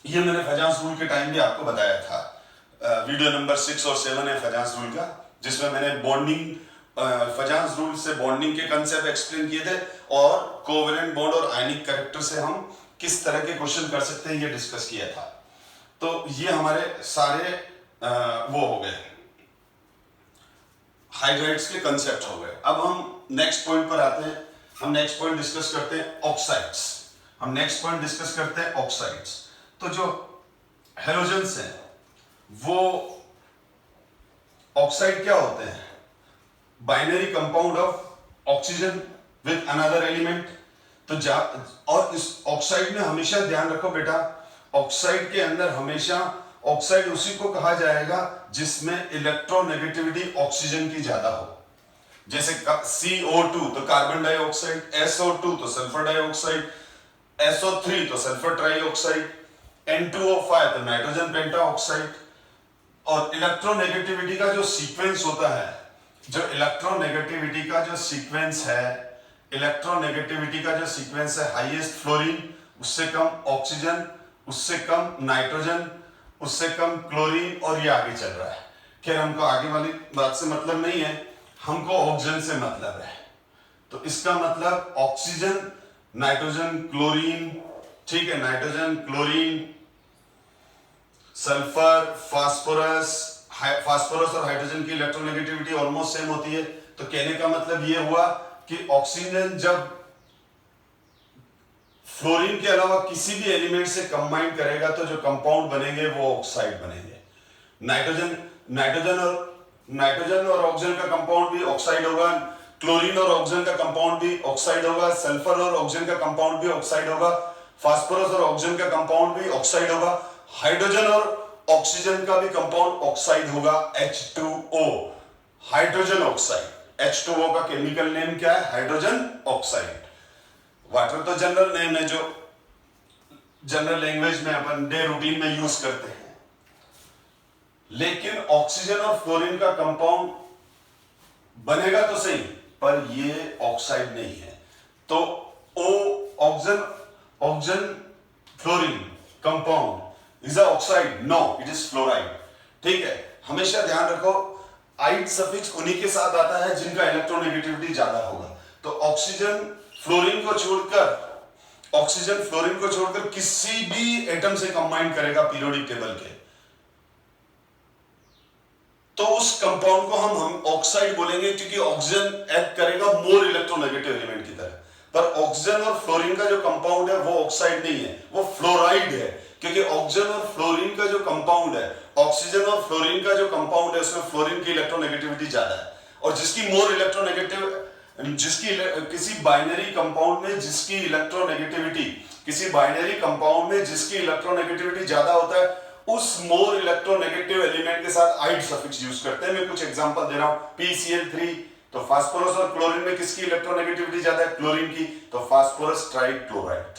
[SPEAKER 1] ये मैंने फजांस रूल के टाइम भी आपको बताया था। वीडियो नंबर 6 और 7 है फजांस रूल का, जिसमें मैंने बॉन्डिंग, फजांस रूल से बॉन्डिंग के कंसेप्ट एक्सप्लेन किए थे और कोवेलेंट बॉन्ड और आयनिक कैरेक्टर से हम किस तरह के क्वेश्चन कर सकते हैं ये डिस्कस किया था। तो ये हमारे सारे वो हो गए, हाइड्राइड्स के कंसेप्ट हो गए। अब हम नेक्स्ट पॉइंट पर आते हैं। हम नेक्स्ट पॉइंट डिस्कस करते हैं ऑक्साइड्स। हम नेक्स्ट पॉइंट डिस्कस करते हैं ऑक्साइड्स। तो जो हेलोजेंस हैं वो ऑक्साइड क्या होते हैं? Binary compound of oxygen with another element. तो और इस ऑक्साइड में हमेशा ध्यान रखो बेटा, ऑक्साइड के अंदर हमेशा ऑक्साइड उसी को कहा जाएगा जिसमें इलेक्ट्रोनेगेटिविटी ऑक्सीजन की ज्यादा हो। जैसे CO2 तो कार्बन डाइऑक्साइड, SO2 तो सल्फर डाइऑक्साइड, SO3 तो सल्फर ट्राइऑक्साइड, N2O5 तो नाइट्रोजन पेंटाऑक्साइड। और इलेक्ट्रोनेगेटिविटी का जो सीक्वेंस होता है, जो इलेक्ट्रोनेगेटिविटी का जो सीक्वेंस है, इलेक्ट्रोनेगेटिविटी का जो सीक्वेंस है, हाईएस्ट फ्लोरीन, उससे कम ऑक्सीजन, उससे कम नाइट्रोजन, उससे कम क्लोरीन, और ये आगे चल रहा है। खैर हमको आगे वाली बात से मतलब नहीं है, हमको ऑक्सीजन से मतलब है। तो इसका मतलब ऑक्सीजन, नाइट्रोजन, क्लोरीन, ठीक है, नाइट्रोजन, क्लोरीन, सल्फर, फास्फोरस और हाइड्रोजन की इलेक्ट्रोनेगेटिविटी ऑलमोस्ट सेम होती है। तो कहने का मतलब ये हुआ कि ऑक्सीजन जब फ्लोरीन के अलावा किसी भी एलिमेंट से कंबाइन करेगा तो जो कंपाउंड बनेंगे वो ऑक्साइड बनेंगे। नाइट्रोजन और ऑक्सीजन का कंपाउंड भी ऑक्साइड होगा, क्लोरीन और ऑक्सीजन का कंपाउंड भी ऑक्साइड होगा, सल्फर और ऑक्सीजन का कंपाउंड भी ऑक्साइड होगा, फास्फोरस और ऑक्सीजन का कंपाउंड भी ऑक्साइड होगा, हाइड्रोजन और ऑक्सीजन का भी कंपाउंड ऑक्साइड होगा, H2O, हाइड्रोजन ऑक्साइड। H2O का केमिकल नेम क्या है? Hydrogen oxide. वाटर तो जनरल नेम है जो जनरल लैंग्वेज में अपन डे रूटीन में यूज करते हैं, लेकिन ऑक्सीजन और फ्लोरीन का कंपाउंड बनेगा तो सही, पर ये ऑक्साइड नहीं है। तो oxygen fluorine compound is a oxide? No, it is fluoride, ठीक है। हमेशा ध्यान रखो आइड सफिक्स उन्हीं के साथ आता है जिनका इलेक्ट्रोनेगेटिविटी ज्यादा होगा। तो ऑक्सीजन फ्लोरीन को छोड़कर किसी भी एटम से कंबाइन करेगा पीरियोडिक टेबल के, तो उस कंपाउंड को हम ऑक्साइड बोलेंगे, क्योंकि ऑक्सीजन एक्ट करेगा मोर इलेक्ट्रोनेगेटिव एलिमेंट की तरह। पर ऑक्सीजन और फ्लोरीन का जो कंपाउंड है वो ऑक्साइड नहीं है, वो फ्लोराइड है, क्योंकि ऑक्सीजन और फ्लोरीन का जो कंपाउंड है, ऑक्सीजन और फ्लोरीन का जो कंपाउंड है उसमें फ्लोरीन की इलेक्ट्रोनेगेटिविटी ज्यादा है। और जिसकी मोर इलेक्ट्रोनेगेटिव किसी बाइनरी कंपाउंड में जिसकी इलेक्ट्रोनेगेटिविटी ज्यादा होता है, उस मोर इलेक्ट्रोनेगेटिव एलिमेंट के साथ आइड सफिक्स यूज करते हैं। मैं कुछ एग्जांपल दे रहा हूं, PCl3, तो फास्फोरस और क्लोरीन में किसकी इलेक्ट्रोनेगेटिविटी ज्यादा है? क्लोरीन की, तो फास्फोरस ट्राइक्लोराइड।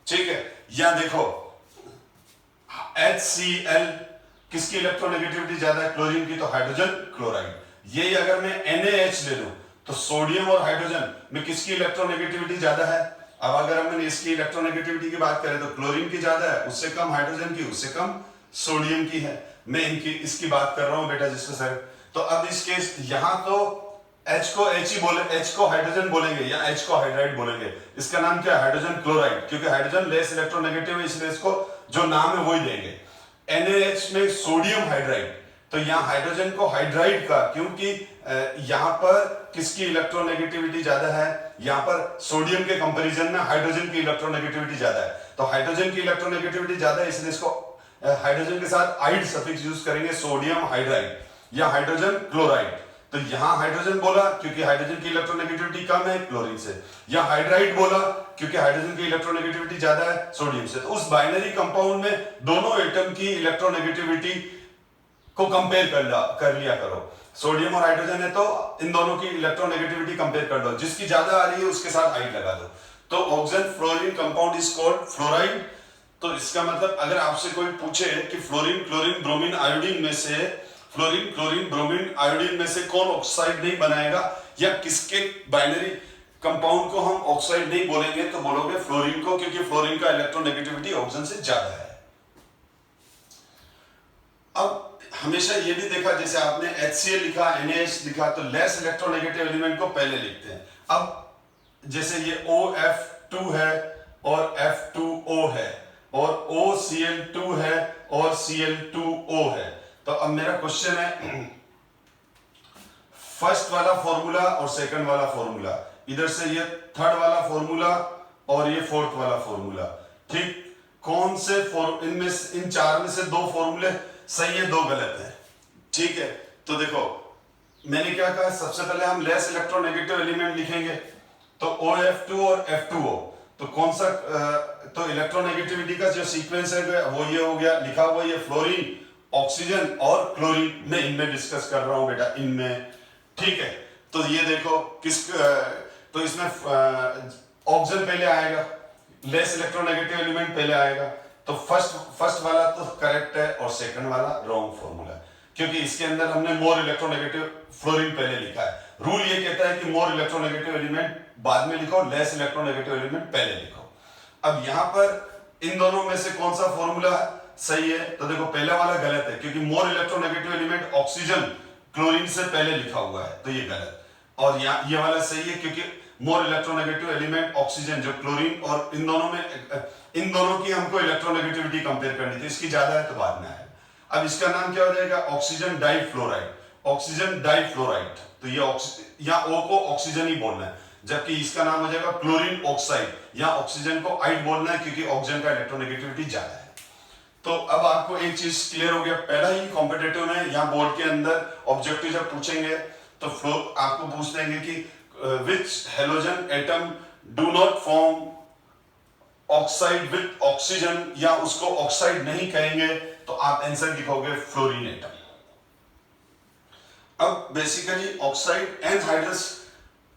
[SPEAKER 1] ठीक है, या देखो HCl किसकी इलेक्ट्रोनेगेटिविटी ज्यादा है? क्लोरीन की, तो हाइड्रोजन क्लोराइड। यही अगर मैं NaH ले लूं तो सोडियम और हाइड्रोजन में किसकी इलेक्ट्रोनेगेटिविटी ज्यादा है? अब अगर हम इसकी इलेक्ट्रोनेगेटिविटी की बात करें तो क्लोरीन की ज्यादा है, उससे कम हाइड्रोजन की, उससे कम सोडियम की है। मैं इसकी बात कर रहा हूं बेटा जिसको सर। तो अब इस केस यहां तो H को H ही बोले, H को हाइड्रोजन बोलेंगे या H को हाइड्राइड बोलेंगे। इसका नाम क्या है? हाइड्रोजन क्लोराइड, क्योंकि हाइड्रोजन लेस इलेक्ट्रोनेगेटिव है, इसलिए इसको जो नाम है वही देंगे। NaH में सोडियम हाइड्राइड, तो यहाँ हाइड्रोजन को हाइड्राइड का, क्योंकि यहाँ पर किसकी इलेक्ट्रोनेगेटिविटी ज्यादा है? यहाँ पर सोडियम के कंपैरिजन में हाइड्रोजन की इलेक्ट्रोनेगेटिविटी ज्यादा है, तो हाइड्रोजन की इलेक्ट्रोनेगेटिविटी ज्यादा है, इसलिए इसको हाइड्रोजन के साथ आइड सफिक्स यूज करेंगे, सोडियम हाइड्राइड या हाइड्रोजन क्लोराइड। तो यहां हाइड्रोजन बोला क्योंकि हाइड्रोजन की इलेक्ट्रोनेगेटिविटी कम है क्लोरीन से, या हाइड्राइड बोला क्योंकि हाइड्रोजन की इलेक्ट्रोनेगेटिविटी ज्यादा है सोडियम से। तो उस बाइनरी कंपाउंड में दोनों एटम की इलेक्ट्रोनेगेटिविटी को कंपेयर कर लिया करो। सोडियम और हाइड्रोजन है तो इन दोनों की इलेक्ट्रोनेगेटिविटी कंपेयर कर दो, जिसकी ज्यादा आ रही है उसके साथ आइड लगा दो। तो oxygen fluorine compound is called fluoride. तो इसका मतलब अगर आपसे कोई पूछे कि फ्लोरीन क्लोरीन ब्रोमीन आयोडीन में से कौन ऑक्साइड नहीं बनाएगा, या किसके बाइनरी कंपाउंड को हम ऑक्साइड नहीं बोलेंगे, तो बोलोगे फ्लोरीन को, क्योंकि फ्लोरीन का इलेक्ट्रोनेगेटिविटी ऑक्सीजन से ज्यादा है। अब हमेशा ये भी देखा, जैसे आपने HCl लिखा, NaH लिखा, तो लेस इलेक्ट्रोनेगेटिव एलिमेंट को पहले लिखते हैं। अब जैसे ये OF2 है और F2O है, और OCl2 है और Cl2O है। तो अब मेरा क्वेश्चन है, फर्स्ट वाला फॉर्मूला और सेकंड वाला फॉर्मूला, इधर से ये थर्ड वाला फॉर्मूला और ये फोर्थ वाला फॉर्मूला, ठीक, कौन से इन चार में से दो फॉर्मूले सही है, दो गलत है? ठीक है, तो देखो मैंने क्या कहा, सबसे पहले हम लेस इलेक्ट्रोनेगेटिव एलिमेंट लिखेंगे, तो OF2 और F2O, तो कौन सा तो इलेक्ट्रोनेगेटिविटी का जो सीक्वेंस है वो ये हो गया, लिखा हुआ ये फ्लोरीन, ऑक्सीजन और क्लोरीन। मैं इनमें डिस्कस कर रहा हूं बेटा, इनमें, ठीक है। तो ये देखो तो इसमें ऑक्सीजन पहले आएगा, लेस इलेक्ट्रोनेगेटिव एलिमेंट पहले आएगा, तो फर्स्ट वाला तो करेक्ट है और सेकंड वाला रॉन्ग फॉर्मूला, क्योंकि इसके अंदर हमने मोर इलेक्ट्रोनेगेटिव फ्लोरीन पहले लिखा है। रूल ये कहता है कि मोर इलेक्ट्रोनेगेटिव एलिमेंट बाद में लिखो, लेस इलेक्ट्रोनेगेटिव एलिमेंट पहले लिखो। अब यहां पर इन दोनों में से कौन सा फॉर्मूला सही है? तो देखो पहला वाला गलत है, क्योंकि more electronegative element oxygen chlorine से पहले लिखा हुआ है, तो ये गलत। और ये वाला सही है, क्योंकि मोर इलेक्ट्रोनेगेटिव एलिमेंट ऑक्सीजन जो क्लोरीन, और इन दोनों की हमको इलेक्ट्रोनेगेटिविटी कंपेयर करनी थी, इसकी ज्यादा है तो बाद में आएगा। अब इसका नाम क्या हो जाएगा? Oxygen difluoride, oxygen difluoride. तो ये या O को ऑक्सीजन ही बोलना है, जबकि इसका नाम हो जाएगा क्लोरीन ऑक्साइड, या ऑक्सीजन को आइड बोलना है, क्योंकि ऑक्सीजन का इलेक्ट्रोनेगेटिविटी ज्यादा है। तो अब आपको एक चीज क्लियर हो गया, पहला ही कॉम्पिटिटिव में या बोर्ड के अंदर ऑब्जेक्टिव जब पूछेंगे तो आपको पूछ लेंगे कि विच halogen atom do not form oxide with oxygen, या उसको ऑक्साइड नहीं कहेंगे, तो आप आंसर लिखोगे फ्लोरीन एटम। अब basically oxide anhydrous,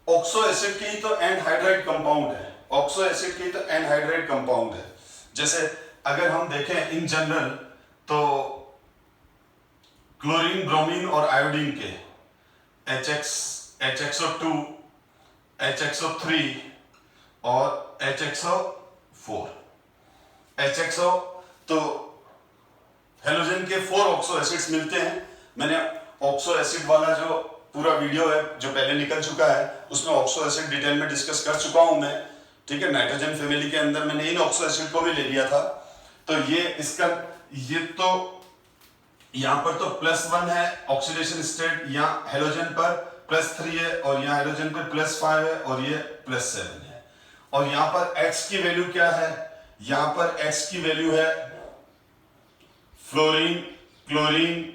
[SPEAKER 1] oxo acid की तो एनहाइड्राइड कंपाउंड है, ऑक्सो एसिड की तो एनहाइड्राइड कंपाउंड है। जैसे अगर हम देखें इन जनरल, तो क्लोरीन ब्रोमीन और आयोडीन के HXO2, HXO3 और HXO4, HXO, तो हेलोजन के 4 ऑक्सो एसिड्स मिलते हैं, मैंने ऑक्सो एसिड वाला जो पूरा वीडियो है जो पहले निकल चुका है, उसमें ऑक्सो एसिड डिटेल में डिस्कस कर चुका हूं मैं, ठीक है। नाइट्रोजन फैमिली के अंदर मैंने इन ऑक्सो एसिड को भी ले लिया था। तो ये तो यहां पर तो +1 है ऑक्सीडेशन स्टेट, यहाँ हेलोजन पर +3 है, और यहाँ हेलोजन पर +5 है, और ये +7 है। और यहाँ पर X की वैल्यू क्या है? यहाँ पर X की वैल्यू है फ्लोरीन, क्लोरीन,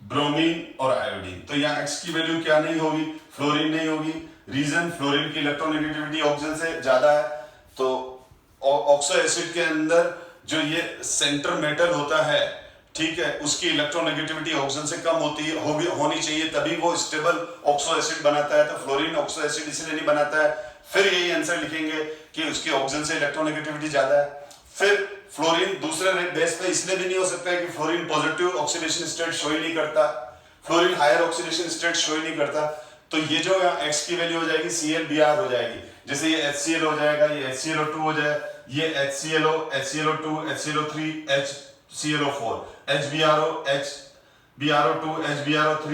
[SPEAKER 1] ब्रोमीन और आयोडीन। तो यहाँ X की वैल्यू क्या नहीं होगी? फ्लोरीन नहीं होगी। रीजन, फ्लोरीन की इलेक्ट्रोनेगेटिविटी ऑक्सीजन से ज्यादा है। तो ऑक्सो एसिड के अंदर जो ये सेंटर मेटल होता है, ठीक है, उसकी इलेक्ट्रोनेगेटिविटी ऑक्सीजन से कम होनी चाहिए, तभी वो स्टेबल ऑक्सो एसिड बनाता है। तो फ्लोरीन ऑक्सो एसिड इसलिए नहीं बनाता है। फिर यही आंसर लिखेंगे कि उसकी ऑक्सीजन से इलेक्ट्रोनेगेटिविटी ज्यादा है। फिर फ्लोरीन दूसरे बेस पे इसलिए भी नहीं हो सकता है कि fluorine positive oxidation state show ही नहीं करता, fluorine higher oxidation state show ही नहीं करता। तो ये जो X की वैल्यू हो जाएगी ClBr हो जाएगी। जैसे ये HCl हो जाएगा, ये HClO2 हो जाए, ये HClO, HClO2, HClO3, HClO4, HBrO, HBrO2, HBrO3,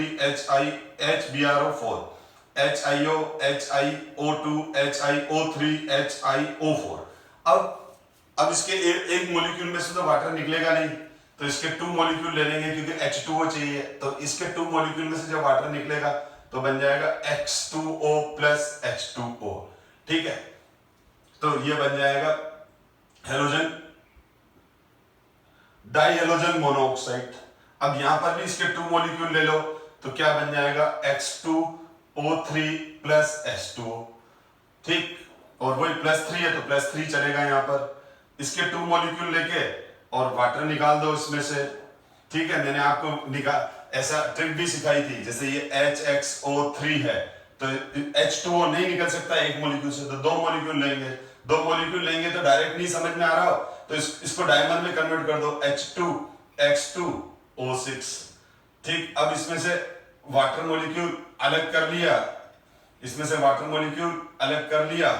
[SPEAKER 1] HBrO4, HIO, HiO2, HiO3, HiO4। अब इसके एक मॉलिक्यूल में से तो वाटर निकलेगा नहीं, तो इसके 2 मॉलिक्यूल ले लेंगे क्योंकि H2O चाहिए। तो इसके 2 मॉलिक्यूल में से जब वाटर निकलेगा तो बन जाएगा X2O plus H2O, ठीक है। तो ये बन जाएगा हेलोजन, डाई हेलोजन मोनोऑक्साइड। अब यहां पर भी इसके 2 मॉलिक्यूल ले लो तो क्या बन जाएगा X2O3 plus H2O, ठीक। और वही +3 है तो +3 चलेगा यहां पर। इसके 2 मॉलिक्यूल लेके और वाटर निकाल दो इसमें से, ठीक है। मैंने आपको ऐसा ट्रिक भी सिखाई थी। जैसे ये HXO3 है तो H2O नहीं निकल सकता एक मॉलिक्यूल से, तो 2 मॉलिक्यूल लेंगे। 2 मॉलिक्यूल लेंगे तो डायरेक्ट नहीं समझ में आ रहा हो तो इसको डायमर में कन्वर्ट कर दो, H2X2O6, ठीक। अब इसमें से वाटर मॉलिक्यूल अलग कर लिया, इसमें से वाटर मॉलिक्यूल अलग कर लिया,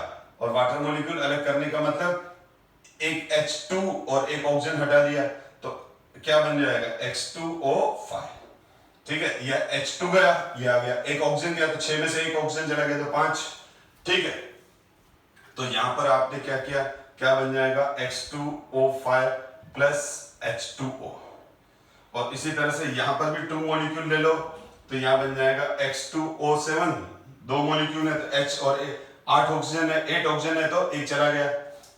[SPEAKER 1] और वाटर मॉलिक्यूल अलग करने का मतलब एक H2 और एक ऑक्सीजन हटा दिया, तो क्या बन जाएगा X2O5, ठीक है। यह H2 गया, यह आ गया, एक ऑक्सीजन गया तो 6 में से एक ऑक्सीजन चला गया तो 5, ठीक है। तो यहां पर आपने क्या किया, क्या बन जाएगा X2O5 plus H2O। और इसी तरह से यहां पर भी 2 मॉलिक्यूल ले लो तो यहां बन जाएगा X2O7, 2 मॉलिक्यूल है तो H और 8 ऑक्सीजन है, 8 ऑक्सीजन है तो 1 चला गया,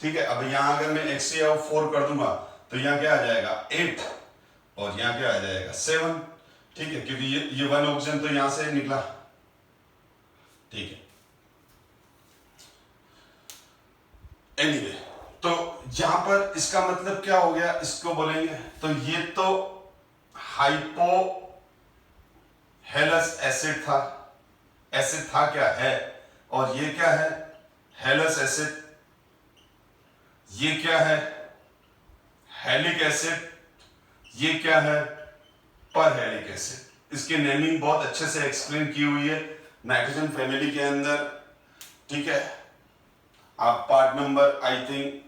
[SPEAKER 1] ठीक है। अब यहां अगर मैं HCl4 कर दूंगा तो यहां क्या आ जाएगा 8, और यहां क्या आ जाएगा 7, ठीक है, क्योंकि ये 1 ऑक्सीजन तो यहां से निकला, ठीक है। एनीवे, तो यहां पर इसका मतलब क्या हो गया, इसको बोलेंगे तो ये तो हाइपोहेलस एसिड था, एसिड था क्या है, और ये क्या है हेलस एसिड, ये क्या है हेलिक एसिड, ये क्या है परहेलिक एसिड। इसकी नेमिंग बहुत अच्छे से एक्सप्लेन की हुई है नाइट्रोजन फैमिली के अंदर, ठीक है। आप पार्ट नंबर आई थिंक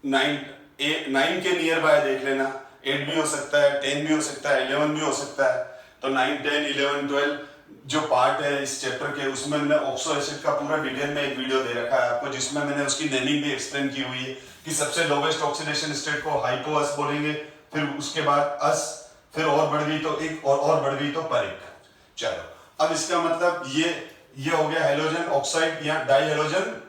[SPEAKER 1] 9 के नियर बाय देख लेना, 8 भी हो सकता है, 10 भी हो सकता है, 11 भी हो सकता है। तो 9, 10, 11, 12 जो पार्ट है इस चैप्टर के, उसमें मैंने ऑक्सो एसिड का पूरा डिटेल में एक वीडियो दे रखा है आपको, जिसमें मैंने उसकी नेमिंग भी एक्सप्लेन की हुई है कि सबसे लोवेस्ट ऑक्सीडेशन स्टेट को हाइपोअस बोलेंगे, फिर उसके बाद अस, फिर और बढ़ गई तो एक, और बढ़ गई तो परिक। चलो, अब इसका मतलब ये हो गया हेलोजन ऑक्साइड या डाई हेलोजन।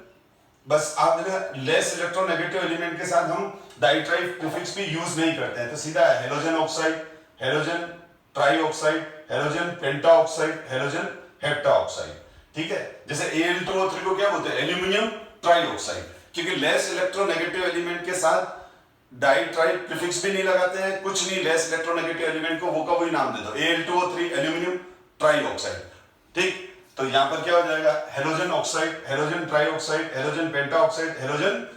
[SPEAKER 1] बस आप लेस इलेक्ट्रोनेगेटिव एलिमेंट के साथ हम डाइट्राई प्रीफिक्स भी यूज नहीं करते हैं, तो सीधा है halogen oxide, halogen try oxide, halogen पेंटा ऑक्साइड, हेलोजन हेप्टा ऑक्साइड, ठीक है। जैसे Al2O3 को क्या बोलते हैं एल्यूमिनियम ट्राई ऑक्साइड, क्योंकि लेस इलेक्ट्रोनेगेटिव एलिमेंट के साथ डाई ट्राई प्रीफिक्स भी नहीं लगाते हैं, कुछ नहीं, लेस इलेक्ट्रोनेगेटिव एलिमेंट को वो का वही नाम दे दो Al2O3 एल्यूमिनियम ट्राई ऑक्साइड, ठीक। तो यहां पर क्या हो जाएगा halogen oxide, halogen try oxide, halogen पेंटा ऑक्साइड, हेलोजन,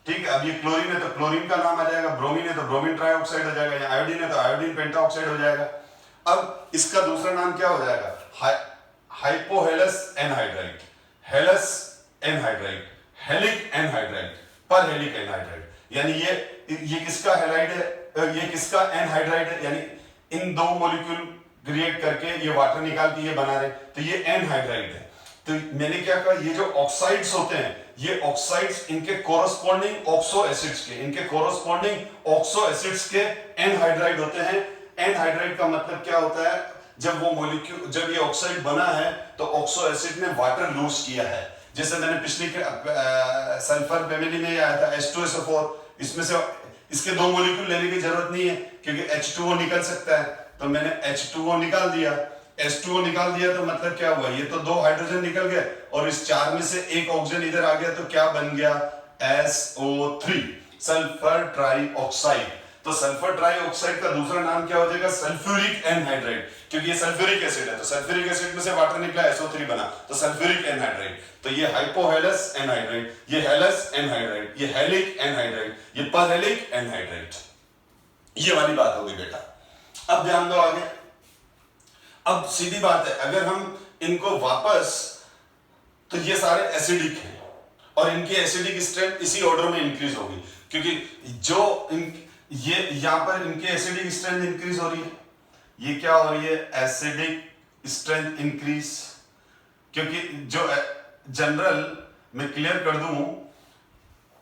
[SPEAKER 1] ठीक है। अब ये क्लोरीन है तो क्लोरीन का नाम आ जाएगा, ब्रोमीन है तो ब्रोमीन ट्राई ऑक्साइड हो जाएगा, या आयोडीन है तो आयोडीन पेंटा ऑक्साइड हो जाएगा। अब इसका दूसरा नाम क्या हो जाएगा hypohalous anhydride, हेलस anhydride, हेलिक anhydride, परहेलिक anhydride. यानी ये किसका हैलाइड है, ये किसका एनहाइड्राइड है, यानी इन दो मॉलिक्यूल क्रिएट करके ये वाटर निकाल के ये बना रहे, तो ये एनहाइड्राइड है। तो मैंने क्या कहा, ये जो ऑक्साइड्स होते हैं, ये ऑक्साइड्स इनके कोरस्पॉन्डिंग ऑक्सो एसिड्स के, इनके कोरस्पॉन्डिंग ऑक्सो एसिड्स के एनहाइड्राइड होते हैं। एनहाइड्राइड का मतलब क्या होता है, जब वो मॉलिक्यूल, जब ये ऑक्साइड बना है तो ऑक्सो एसिड ने वाटर लूज किया है। जैसे मैंने पिछली सल्फर फैमिली में आया था H2SO4, इसमें से इसके दो मॉलिक्यूल लेने की जरूरत नहीं है क्योंकि H2O निकल सकता है, तो मैंने H2O निकाल दिया, H2O निकाल दिया तो मतलब क्या हुआ, ये तो दो हाइड्रोजन निकल गए और इस चार में से एक ऑक्सीजन इधर आ गया, तो क्या बन गया, SO3, सल्फर ट्राइऑक्साइड। तो सल्फर ट्राइऑक्साइड का दूसरा नाम क्या हो जाएगा, सल्फ्यूरिक एनहाइड्राइड, क्योंकि ये सल्फ्यूरिक एसिड है, तो सल्फ्यूरिक एसिड में से वाटर निकला, SO3 बना, तो सल्फ्यूरिक एनहाइड्राइड। तो ये हाइपोहेलस एनहाइड्राइड, ये हेलस एनहाइड्राइड, ये हेलिक एनहाइड्राइड, ये परहेलिक एनहाइड्राइड। ये वाली बात हो गई बेटा। अब ध्यान दो आगे। अब सीधी बात है, अगर हम इनको वापस, तो ये सारे एसिडिक हैं और इनकी एसिडिक स्ट्रेंथ इसी ऑर्डर में इंक्रीज होगी, क्योंकि जो ये यहां पर इनकी एसिडिक स्ट्रेंथ इंक्रीज हो रही है, ये क्या हो रही है, एसिडिक स्ट्रेंथ इंक्रीज। क्योंकि जो जनरल मैं क्लियर कर दूं,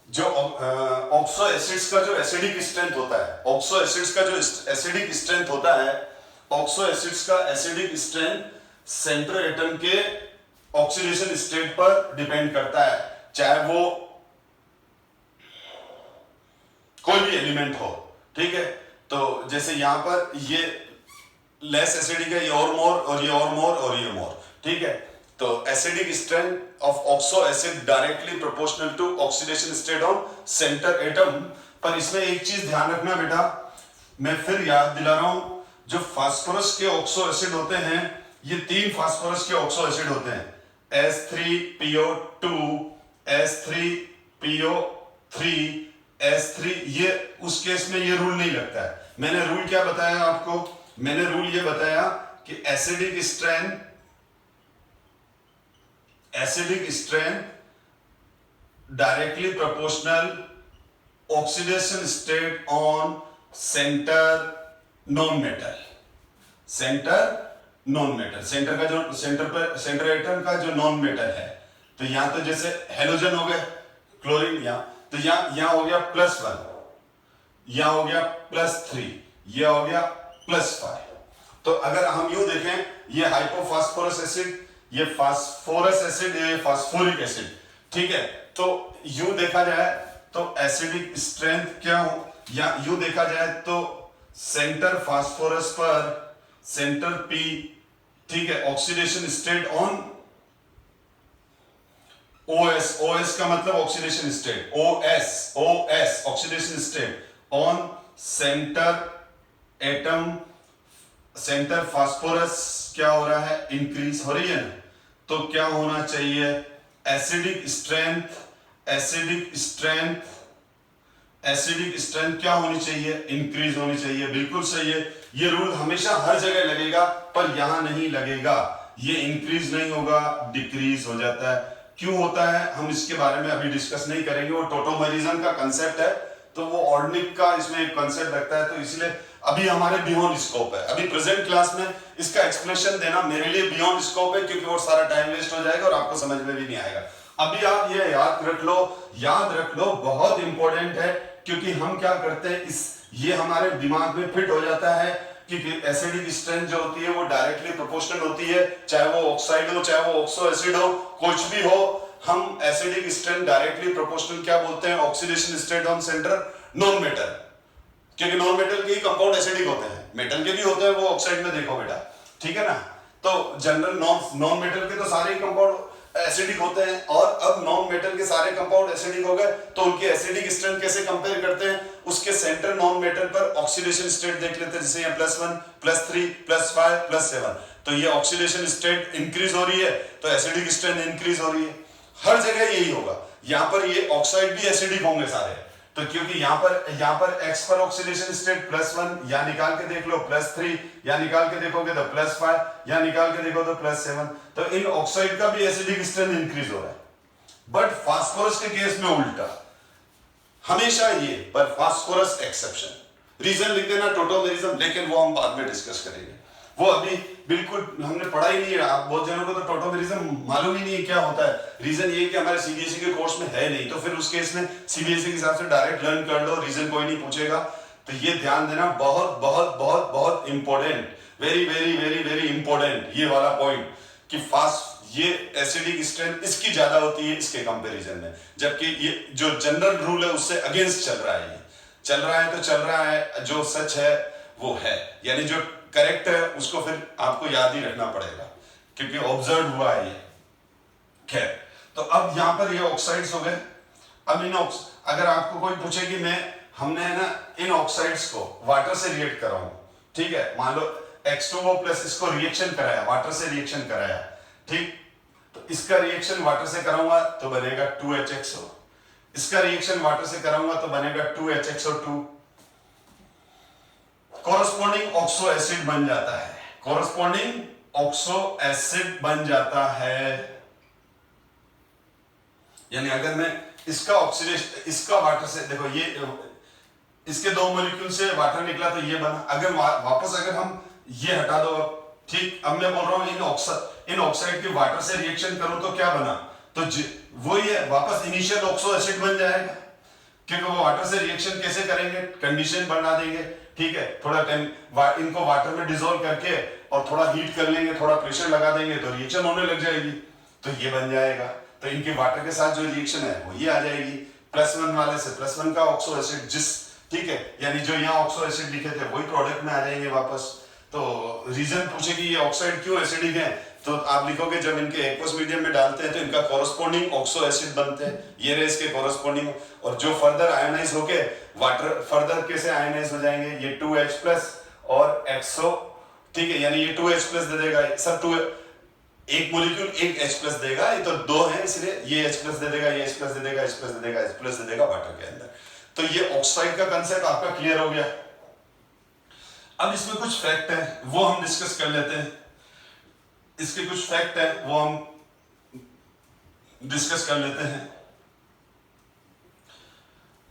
[SPEAKER 1] जो ऑक्सो एसिड्स का जो एसिडिक स्ट्रेंथ होता है, ऑक्सो एसिड्स का जो एसिडिक स्ट्रेंथ होता है, ऑक्सो एसिड्स का एसिडिक स्ट्रेंथ सेंट्रल एटम के ऑक्सीडेशन स्टेट पर डिपेंड करता है, चाहे वो कोई भी एलिमेंट हो, ठीक है। तो जैसे यहां पर ये लेस एसिडिक है, ये और मोर, और ये और मोर, और ये मोर, ठीक है। तो acidic strength of oxo acid directly proportional to oxidation state on centre atom. पर इसमें एक चीज ध्यान रखना बेटा, मैं फिर याद दिला रहा हूं, जो फास्फोरस के ऑक्सो एसिड होते हैं, ये 3 फास्फोरस के ऑक्सो एसिड होते हैं, S3PO2, S3PO3, S3। ये उस केस में ये रूल नहीं लगता है। मैंने रूल क्या बताया आपको, मैंने रूल ये बताया कि acidic strength directly proportional oxidation state on centre non metal, centre non metal, centre का जो सेंटर एटम का जो नॉन मेटल है। तो यहां तो जैसे हेलोजन हो गए, क्लोरीन, यहां तो यहां हो गया +1, यहां हो गया +3, यह हो गया +5। तो अगर हम यूं देखें, ये हाइपोफास्फोरस एसिड, ये फास्फोरस एसिड, ये फास्फोरिक एसिड, ठीक है। तो यूं देखा जाए तो एसिडिक स्ट्रेंथ क्या हो, या यूं देखा जाए तो सेंटर फास्फोरस पर सेंटर P, ठीक है, oxidation state on OS, OS का मतलब oxidation state, OS oxidation state on centre atom, centre phosphorus क्या हो रहा है, इंक्रीज हो रही है ना। तो क्या होना चाहिए, एसिडिक स्ट्रेंथ क्या होनी चाहिए, इंक्रीज होनी चाहिए। बिल्कुल सही है, ये रूल हमेशा हर जगह लगेगा, पर यहां नहीं लगेगा। ये इंक्रीज नहीं होगा, डिक्रीज हो जाता है। क्यों होता है, हम इसके बारे में अभी डिस्कस नहीं करेंगे, वो टोटोमेरिज्म का कंसेप्ट है, तो वो ऑर्गेनिक का इसमें एक कंसेप्ट लगता है, तो इसलिए अभी हमारे बियॉन्ड स्कोप है। अभी प्रेजेंट क्लास में इसका एक्सप्लेनेशन देना मेरे लिए बियॉन्ड स्कोप है, क्योंकि वो सारा टाइम वेस्ट हो जाएगा और आपको समझ में भी नहीं आएगा। अभी आप ये याद रख लो, बहुत इंपॉर्टेंट है, क्योंकि हम क्या करते हैं, ये हमारे दिमाग में फिट हो जाता है कि एसिडिक स्ट्रेंथ जो होती है वो डायरेक्टली प्रोपोर्शनल होती है, चाहे वो ऑक्साइड हो, चाहे वो ऑक्सो एसिड हो, कुछ भी हो, हम एसिडिक स्ट्रेंथ डायरेक्टली प्रोपोर्शनल क्या बोलते हैं, oxidation state on centre non metal, क्योंकि नॉन मेटल के ही कंपाउंड एसिडिक होते हैं, मेटल के भी होते हैं, वो ऑक्साइड में देखो बेटा, ठीक है ना। तो जनरल नॉन मेटल के तो सारे कंपाउंड एसिडिक होते हैं, और अब नॉन मेटल के सारे कंपाउंड एसिडिक हो गए, तो उनकी एसिडिक स्ट्रेंथ कैसे कंपेयर करते हैं, उसके सेंटर नॉन मेटल पर ऑक्सीडेशन स्टेट देख लेते हैं, जैसे यहाँ +1, +3, +5, +7। तो ये ऑक्सीडेशन स्टेट इंक्रीज हो रही है, तो एसिडिक स्ट्रेंथ इंक्रीज हो रही है। हर जगह यही होगा, यहाँ पर ये ऑक्साइड भी एसिडिक होंगे सारे, तो क्योंकि यहाँ पर X पर ऑक्सीडेशन स्टेट +1, या निकाल के देख लो +3, या निकाल के देखोगे तो +5, या निकाल के देखो तो +7। तो इन ऑक्साइड का भी एसिडिक स्ट्रेंथ इंक्रीज हो रहा है। बट फास्फोरस के केस में उल्टा, हमेशा ये, पर फास्फोरस एक्सेप्शन, रीजन लिख देना टोटोमेरिज्म, लेकिन वो हम बाद में डिस्कस करेंगे, वो अभी बिल्कुल हमने पढ़ा ही नहीं है। आप बहुत जनों को तो टोटोमेरिज्म मालूम ही नहीं है क्या होता है। रीजन ये कि हमारे सीबीएसई के कोर्स में है नहीं, तो फिर उस केस में सीबीएसई के हिसाब से डायरेक्ट लर्न कर लो, रीजन कोई नहीं पूछेगा। तो ये ध्यान देना, बहुत बहुत बहुत बहुत important, very very very very important ये वाला पॉइंट, कि फास्ट ये एसिडिक स्ट्रेंथ इसकी ज्यादा होती है इसके कंपैरिजन में, जबकि ये जो जनरल रूल है उससे अगेंस्ट चल रहा है। ये चल रहा है तो चल रहा है, जो सच है वो है, यानी जो करेक्ट है उसको फिर आपको याद ही रखना पड़ेगा, क्योंकि ऑब्जर्व हुआ है ये। खैर, तो अब यहां पर ये ऑक्साइड्स हो गए। अब अगर आपको कोई पूछे कि हमने है ना इन ऑक्साइड्स को वाटर से रिएक्ट कराऊं, ठीक है, मान लो H2O प्लस इसको रिएक्शन कराया, वाटर से रिएक्शन कराया, ठीक, तो इसका रिएक्शन वाटर से कराऊंगा तो बनेगा 2HXO, इसका रिएक्शन वाटर से कराऊंगा तो बनेगा 2HXO2, कॉरस्पॉन्डिंग ऑक्सो एसिड बन जाता है, कॉरस्पॉन्डिंग ऑक्सो एसिड बन जाता है। यानी अगर मैं इसका ऑक्सीडेशन, इसका वाटर से, देखो ये इसके दो मॉलिक्यूल से वाटर निकला तो ये बना, अगर वापस अगर हम ये हटा दो अब, ठीक, अब मैं बोल रहा हूं इन ऑक्साइड के वाटर से रिएक्शन करूं तो क्या बना, तो वो ये वापस इनिशियल ऑक्सो एसिड बन जाएगा, क्योंकि वो वाटर से रिएक्शन कैसे करेंगे, कंडीशन बना देंगे, ठीक है, थोड़ा टाइम इनको वाटर में डिसॉल्व करके और थोड़ा हीट कर लेंगे, थोड़ा प्रेशर लगा देंगे तो रिएक्शन होने लग जाएगी, तो ये बन जाएगा। तो इनके वाटर के साथ जो रिएक्शन है वो ये आ जाएगी, +1 वाले से +1 का ऑक्सो एसिड, जिस, ठीक है, यानी जो यहाँ ऑक्सो एसिड लिखे थे वही प्रोडक्ट में आ जाएंगे वापस। तो रीजन पूछे कि ये ऑक्साइड क्यों एसिडिक है, तो आप लिखोगे जब इनके एक्वस मीडियम में डालते हैं तो इनका कॉरस्पॉन्डिंग ऑक्सो एसिड बनते हैं, ये रहे इसके कॉरस्पॉन्डिंग, और जो फर्दर आयोनाइज होके वाटर फर्दर कैसे आयोनाइज हो जाएंगे, ये 2H+ और XO, ठीक है, यानी ये 2H+ दे देगा, सब 2 एक मॉलिक्यूल एक H+ देगा, ये तो 2 है इसलिए ये H+ दे देगा, ये H+ दे देगा, H+ दे देगा, H+ दे देगा वाटर के अंदर। तो ये ऑक्साइड का कंसेप्ट आपका क्लियर हो गया। अब इसमें कुछ फैक्ट है वो हम डिस्कस कर लेते हैं, इसके कुछ फैक्ट है वो हम डिस्कस कर लेते हैं।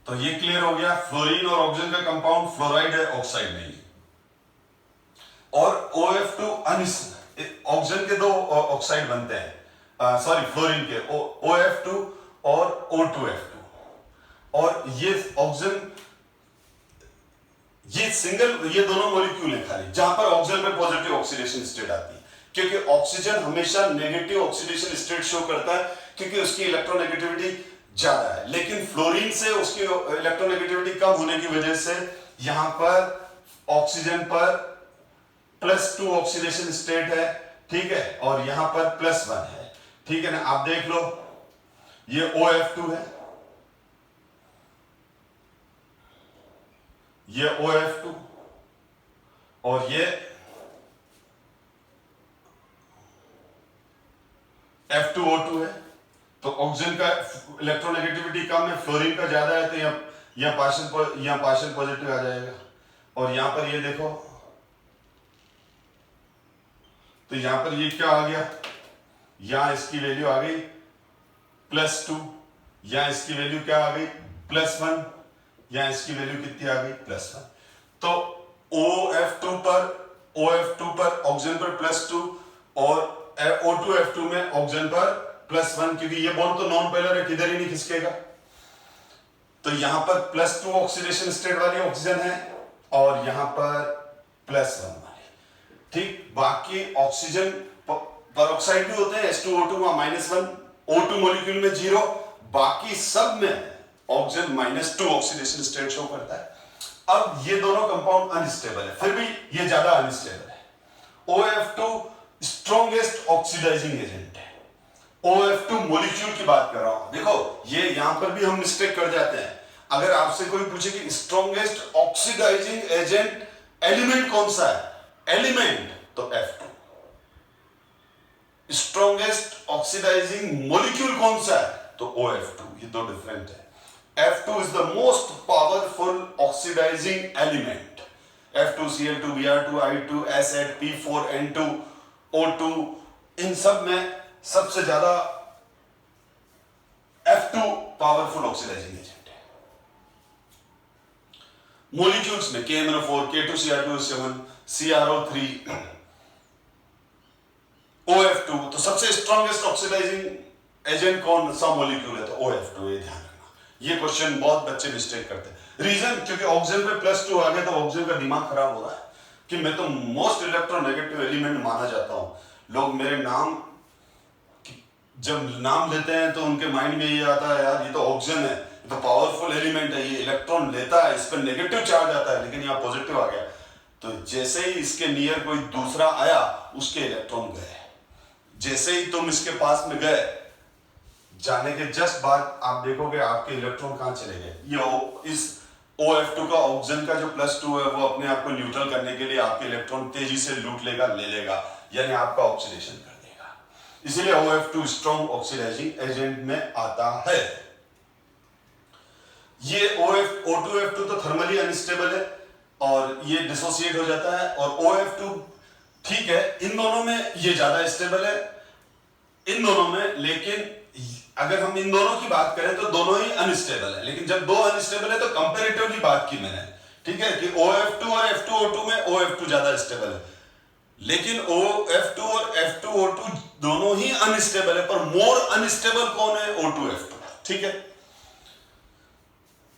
[SPEAKER 1] तो ये क्लियर हो गया, फ्लोरीन और ऑक्सीजन का कंपाउंड फ्लोराइड है, ऑक्साइड नहीं। और OF2 ऑक्सीजन के 2 ऑक्साइड बनते हैं, सॉरी फ्लोरीन के OF2 और O2F2, और ये ऑक्सीजन, ये सिंगल, ये दोनों मॉलिक्यूल है खाली जहां पर ऑक्सीजन में पॉजिटिव ऑक्सीडेशन स्टेट आती है, क्योंकि ऑक्सीजन हमेशा नेगेटिव ऑक्सीडेशन स्टेट शो करता है क्योंकि उसकी इलेक्ट्रोनेगेटिविटी ज्यादा है, लेकिन फ्लोरीन से उसकी इलेक्ट्रोनेगेटिविटी कम होने की वजह से यहां पर ऑक्सीजन पर +2 ऑक्सीडेशन स्टेट है, ठीक है, और यहां पर +1 है, ठीक है ना। आप देख लो ये OF2 है, ये OF2 और ये F2O2 है। तो ऑक्सीजन का इलेक्ट्रोनेगेटिविटी कम है, फ्लोरीन का ज्यादा है, तो यहाँ पार्शियल पॉजिटिव आ जाएगा। और यहां पर ये देखो, तो यहां पर ये क्या आ गया, यहां इसकी वैल्यू आ गई +2, यहां इसकी वैल्यू क्या आ गई +1, यहां इसकी वैल्यू कितनी आ गई +1। तो OF2 पर ऑक्सीजन पर +2 और O2F2 में ऑक्सीजन पर +1, क्योंकि ये बॉन्ड तो नॉन पोलर है, किधर ही नहीं खिसकेगा। तो यहां पर +2 ऑक्सीडेशन स्टेट वाली ऑक्सीजन है और यहां पर +1 वाली, ठीक। बाकी ऑक्सीजन परऑक्साइड भी होते हैं, H2O2 में -1, O2 मॉलिक्यूल में 0, बाकी सब में ऑक्सीजन -2 ऑक्सीडेशन स्टेट शो करता है। अब ये दोनों कंपाउंड अनस्टेबल है, फिर भी ये ज्यादा अनस्टेबल है। OF2 स्ट्रॉन्गेस्ट ऑक्सीडाइजिंग एजेंट है, OF2 मॉलिक्यूल की बात कर रहा हूं। देखो ये यहां पर भी हम मिस्टेक कर जाते हैं, अगर आपसे कोई पूछे कि स्ट्रॉन्गेस्ट ऑक्सीडाइजिंग एजेंट एलिमेंट कौन सा है, एलिमेंट तो F2, स्ट्रॉन्गेस्ट ऑक्सीडाइजिंग मॉलिक्यूल कौन सा है तो OF2, ये दो डिफरेंट है। F2 is the most powerful oxidizing element. F2Cl2 Br2 I2 SN P4N2 O2, इन सब में सबसे ज्यादा F2 पावरफुल ऑक्सीडाइजिंग एजेंट है। मॉलिक्यूल्स में KMnO4, K2Cr2O7, CrO3, OF2, तो सबसे स्ट्रॉन्गेस्ट ऑक्सीडाइजिंग एजेंट कौन सा मॉलिक्यूल है? तो OF2। ये ध्यान रखना, ये क्वेश्चन बहुत बच्चे मिस्टेक करते हैं। रीजन क्योंकि ऑक्सीजन पे +2 आ गया तो ऑक्सीजन का दिमाग खराब हो रहा है कि मैं तो मोस्ट इलेक्ट्रोनेगेटिव एलिमेंट माना जाता हूं। लोग मेरे नाम जब नाम लेते हैं तो उनके माइंड में ये आता है यार ये तो ऑक्सीजन है, ये तो पावरफुल एलिमेंट है, ये इलेक्ट्रॉन लेता है, इस पर नेगेटिव चार्ज आता है, लेकिन यहाँ पॉजिटिव आ गया। तो जैसे ही इसके नियर कोई दूसरा आया उसके इलेक्ट्रॉन गए। जैसे ही तुम इसके पास में गए, जाने के जस्ट बाद आप देखोगे आपके इलेक्ट्रॉन कहां चले गए। ये इस OF2 का ऑक्सीजन का जो +2 है वो अपने आप को न्यूट्रल करने के लिए आपके इलेक्ट्रॉन तेजी से लूट लेगा, ले लेगा, यानी आपका ऑक्सीडेशन कर देगा। इसीलिए OF2 स्ट्रॉन्ग ऑक्सीडाइजिंग एजेंट में आता है। ये O2F2 तो थर्मली अनस्टेबल है और ये डिसोसिएट हो जाता है, और OF2 ठीक है, इन दोनों में ये ज्यादा स्टेबल है, इन दोनों में। लेकिन अगर हम इन दोनों की बात करें तो दोनों ही अनस्टेबल है, लेकिन जब दो अनस्टेबल है तो कंपैरेटिवली बात की मैंने, ठीक है, कि OF2 और F2O2 में OF2 ज्यादा स्टेबल है, लेकिन OF2 और F2O2 दोनों ही अनस्टेबल है, पर मोर अनस्टेबल कौन है? O2F2, ठीक है।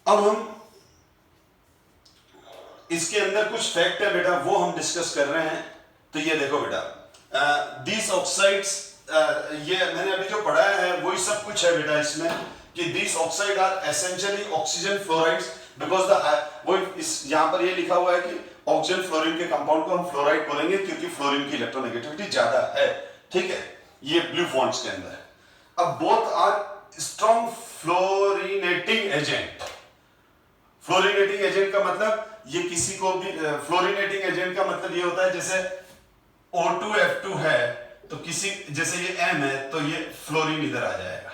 [SPEAKER 1] अब हम इसके अंदर कुछ फैक्ट है बेटा, वो हम डिस्कस कर रहे हैं। तो ये देखो बेटा, दीस ऑक्साइड्स, ये मैंने अभी जो पढ़ाया है वही सब कुछ है बेटा इसमें, कि these oxide are essentially oxygen fluorides because वो इस यहां पर ये लिखा हुआ है कि ऑक्सीजन फ्लोरीन के कंपाउंड को हम फ्लोराइड बोलेंगे क्योंकि फ्लोरीन की इलेक्ट्रोनेगेटिविटी ज्यादा है, ठीक है, ये ब्लू फॉन्ट्स के अंदर। अब both are strong fluorinating agent. Fluorinating agent का मतलब ये किसी को भी, फ्लोरिनेटिंग एजेंट का मतलब ये होता है जैसे O2F2 है तो किसी, जैसे ये M है तो ये फ्लोरीन इधर आ जाएगा,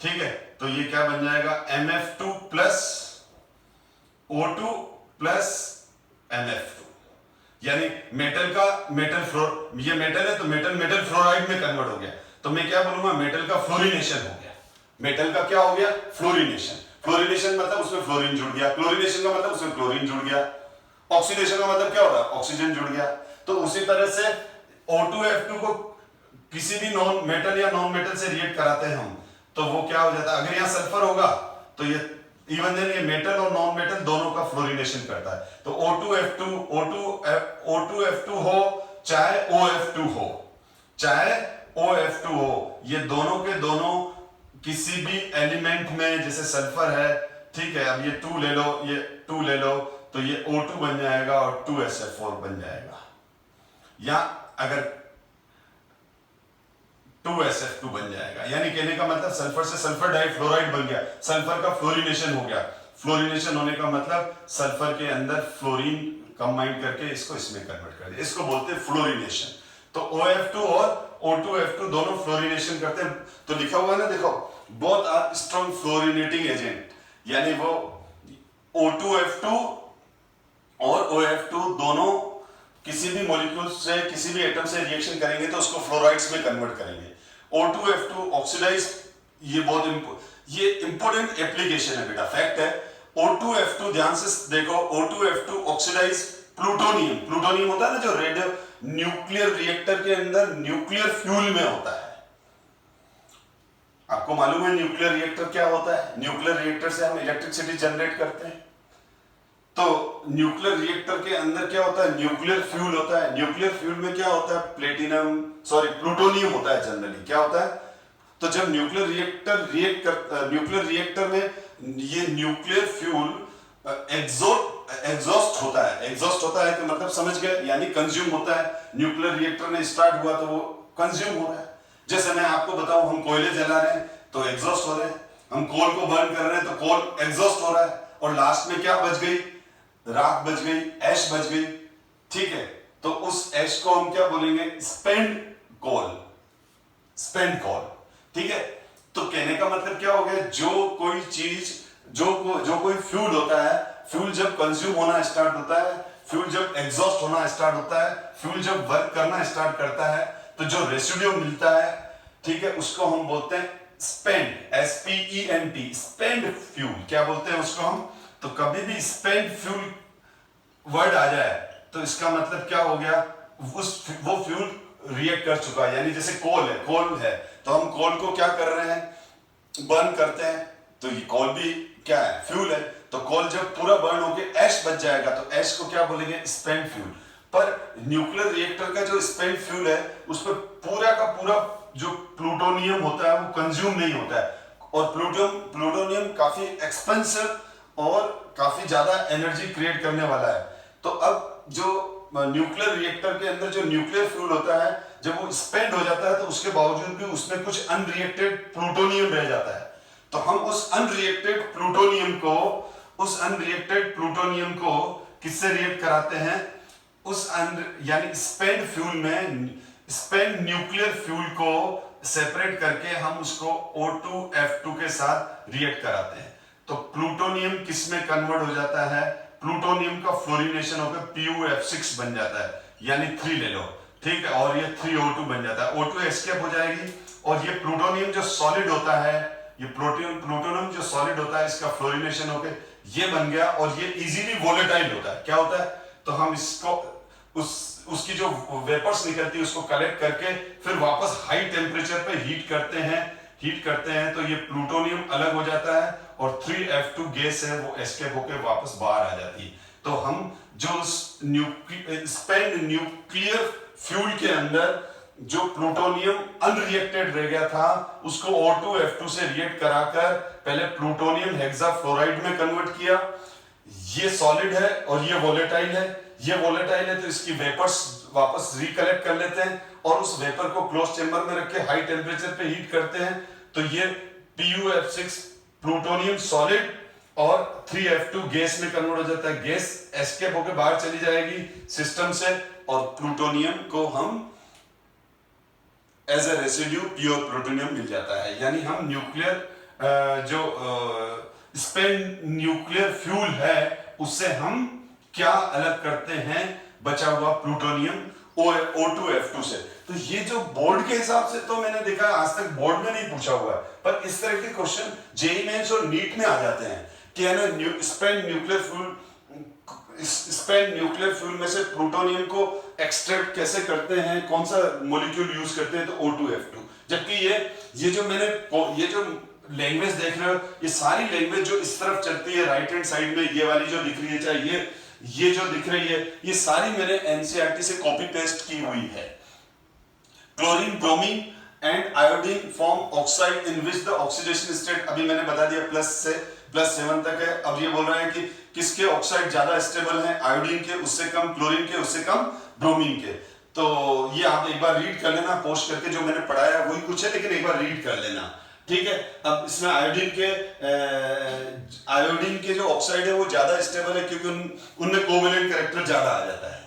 [SPEAKER 1] ठीक है, तो ये क्या बन जाएगा? MF2 plus O2 plus MF2, यानी मेटल का मेटल फ्लोर, ये मेटल है तो मेटल मेटल फ्लोराइड में कन्वर्ट हो गया, तो मैं क्या बोलूंगा? मेटल का फ्लोरिनेशन हो गया। मेटल का क्या हो गया? फ्लोरिनेशन। फ्लोरिनेशन मतलब उसमें फ्लोरीन जुड़ गया, क्लोरीनेशन का मतलब उसमें क्लोरीन जुड़ गया, ऑक्सीडेशन का मतलब क्या हो रहा है? ऑक्सीजन जुड़ गया। तो उसी तरह से O2F2 को किसी भी नॉन मेटल या नॉन मेटल से रिएक्ट कराते हैं हम, तो वो क्या हो जाता है? अगर यहाँ सल्फर होगा तो ये इवन देन ये मेटल और नॉन मेटल दोनों का फ्लोरिनेशन करता है। तो O2F2 हो चाहे OF2 हो, चाहे OF2 हो, ये दोनों के दोनों किसी भी एलिमेंट में, जैसे सल्फर है, ठीक है, अब ये 2 ले लो, ये 2 ले लो, तो ये O2 बन जाएगा और 2SF4 बन जाएगा, या अगर 2SF2 बन जाएगा, यानी कहने का मतलब सल्फर से सल्फर डाइफ्लोराइड बन गया, सल्फर का फ्लोरिनेशन हो गया। फ्लोरिनेशन होने का मतलब सल्फर के अंदर फ्लोरीन कंबाइन करके इसको इसमें कन्वर्ट कर दिया, इसको बोलते हैं फ्लोरिनेशन। तो OF2 और O2F2 दोनों फ्लोरिनेशन करते हैं। तो लिखा हुआ है ना, देखो, both are strong fluorinating agent, यानी वो O2F2 और OF2 दोनों किसी भी मॉलिक्यूल से, किसी भी एटम से रिएक्शन करेंगे तो उसको फ्लोराइड्स में कन्वर्ट करेंगे। O2F2 ऑक्सीडाइज, ये बहुत ये इंपॉर्टेंट एप्लीकेशन है बेटा, फैक्ट है। O2F2 ध्यान से देखो, O2F2 ऑक्सीडाइज प्लूटोनियम, प्लूटोनियम होता है ना जो रेडियो न्यूक्लियर रिएक्टर के अंदर न्यूक्लियर फ्यूल में होता है। आपको मालूम है न्यूक्लियर रिएक्टर क्या होता है? न्यूक्लियर रिएक्टर से हम इलेक्ट्रिसिटी जनरेट करते हैं। तो न्यूक्लियर रिएक्टर के अंदर क्या होता है? न्यूक्लियर फ्यूल होता है। न्यूक्लियर फ्यूल में क्या होता है? प्लूटोनियम होता है जनरली। क्या होता है? तो जब न्यूक्लियर रिएक्टर में ये न्यूक्लियर फ्यूल एग्जॉस्ट होता है। एग्जॉस्ट होता है कि मतलब समझ गए, यानी कंज्यूम होता है। न्यूक्लियर रिएक्टर में स्टार्ट हुआ तो वो कंज्यूम हो रहा है। जैसे मैं आपको बताऊं, हम कोयले जला रहे हैं तो एग्जॉस्ट हो रहे हैं, हम कोल को बर्न कर रहे हैं तो कोल एग्जॉस्ट हो रहा है, और लास्ट में क्या बच गई? राख बच गई, ऐश बच गई। ठीक है, तो उस ऐश को हम क्या बोलेंगे? स्पेंड कोल। स्पेंड कोल, ठीक है। तो कहने का मतलब क्या हो गया? जो कोई चीज, जो कोई फ्यूल होता है, फ्यूल जब कंज्यूम होना स्टार्ट होता है, फ्यूल जब एग्जॉस्ट होना स्टार्ट होता है, फ्यूल जब वर्क करना स्टार्ट करता है, तो जो रेसिड्यू मिलता है, ठीक है, उसको हम बोलते हैं स्पेंड, SPENT, स्पेंड फ्यूल। क्या बोलते हैं उसको हम? तो कभी भी स्पेंड फ्यूल वर्ड आ जाए तो इसका मतलब क्या हो गया, वो फ्यूल रिएक्ट कर चुका है। यानी जैसे कोल है तो हम कोल को क्या कर रहे हैं, बर्न करते हैं, तो ये कोल भी क्या है, फ्यूल है। तो कोल जब पूरा बर्न होके ऐश बच जाएगा तो ऐश को क्या बोलेंगे, स्पेंट फ्यूल। पर न्यूक्लियर रिएक्टर का जो स्पेंट फ्यूल है उसमें पूरा का पूरा जो प्लूटोनियम होता है वो कंज्यूम नहीं होता है, और प्लूटोनियम काफी एक्सपेंसिव और काफी ज्यादा एनर्जी क्रिएट करने वाला है। तो अब जो न्यूक्लियर रिएक्टर के अंदर जो न्यूक्लियर फ्यूल होता है जब वो स्पेंड हो जाता है तो उसके बावजूद भी उसमें कुछ अनरिएक्टेड प्लूटोनियम रह जाता है। तो हम उस अनरिएक्टेड प्लूटोनियम को किससे रिएक्ट कराते हैं, यानी स्पेंड फ्यूल में स्पेंड न्यूक्लियर फ्यूल को सेपरेट करके हम उसको O2F2 के साथ रिएक्ट कराते हैं। तो प्लूटोनियम किस में कन्वर्ट हो जाता है, प्लूटोनियम का फ्लोरिनेशन होकर PuF6 बन जाता है, यानी 3 ले लो, ठीक है, और ये 3O2 बन जाता है, O2 एस्केप हो जाएगी। और ये प्लूटोनियम जो सॉलिड होता है, ये प्लूटोनियम जो सॉलिड होता है इसका फ्लोरिनेशन होकर ये बन गया, और ये इजीली वोलेटाइल होता है। क्या होता है, तो हम इसको उसकी जो वेपर्स निकलती है उसको कलेक्ट करके फिर वापस हाई टेम्परेचर पे हीट करते हैं तो ये प्लूटोनियम अलग हो जाता है और 3F2 गैस है वो एस्केप होकर वापस बाहर आ जाती है। तो हम जो स्पेंड न्यूक्लियर फ्यूल के अंदर जो प्लूटोनियम अनरिएक्टेड रह गया था उसको O2F2 से रिएक्ट कराकर पहले प्लूटोनियम हेक्साफ्लोराइड में कन्वर्ट किया। ये सॉलिड है और ये वोलेटाइल है, तो इसकी वेपर्स वापस रिकलेक्ट कर लेते हैं और उस वेपर को क्लोज चेंबर में रख के हाई टेम्परेचर पे हीट करते हैं। तो ये PuF6 प्लूटोनियम सॉलिड और 3F2 गैस में कन्वर्ट हो जाता है, गैस एस्केप होकर बाहर चली जाएगी सिस्टम से, और प्लूटोनियम को हम as a residue pure plutonium मिल जाता है। यानी हम न्यूक्लियर जो स्पेंड न्यूक्लियर फ्यूल है उससे हम क्या अलग करते हैं, बचा हुआ प्लूटोनियम O2F2 से। तो ये जो बोर्ड के हिसाब से तो मैंने देखा आज तक बोर्ड में नहीं पूछा हुआ है, पर इस तरह के क्वेश्चन जेईई मेंस और नीट में आ जाते हैं कि है ना, स्पेंड न्यूक्लियर फ्यूल में से प्लूटोनियम को एक्सट्रैक्ट कैसे करते हैं, कौन सा मॉलिक्यूल यूज करते हैं, तो O2F2। जबकि ये जो लैंग्वेज देख रहे हो ये सारी लैंग्वेज जो इस तरफ चलती है राइट हैंड साइड में, ये वाली जो दिख रही है, चाहे ये जो दिख रही है, ये सारी मैंने एनसीईआरटी से कॉपी पेस्ट की हुई है। Chlorine, bromine and iodine form oxide in which the oxidation state, अभी मैंने बता दिया प्लस से +7 तक है। अब ये बोल रहे हैं कि किसके ऑक्साइड ज्यादा स्टेबल है, आयोडीन के, उससे कम क्लोरीन के, उससे कम ब्रोमीन के। तो ये आप एक बार रीड कर लेना पोस्ट करके, जो मैंने पढ़ाया वही कुछ है लेकिन एक बार रीड कर लेना, ठीक है। अब इसमें आयोडीन के जो ऑक्साइड है वो ज्यादा स्टेबल है क्योंकि उनमें कोवेलेंट कैरेक्टर ज्यादा आ जाता है,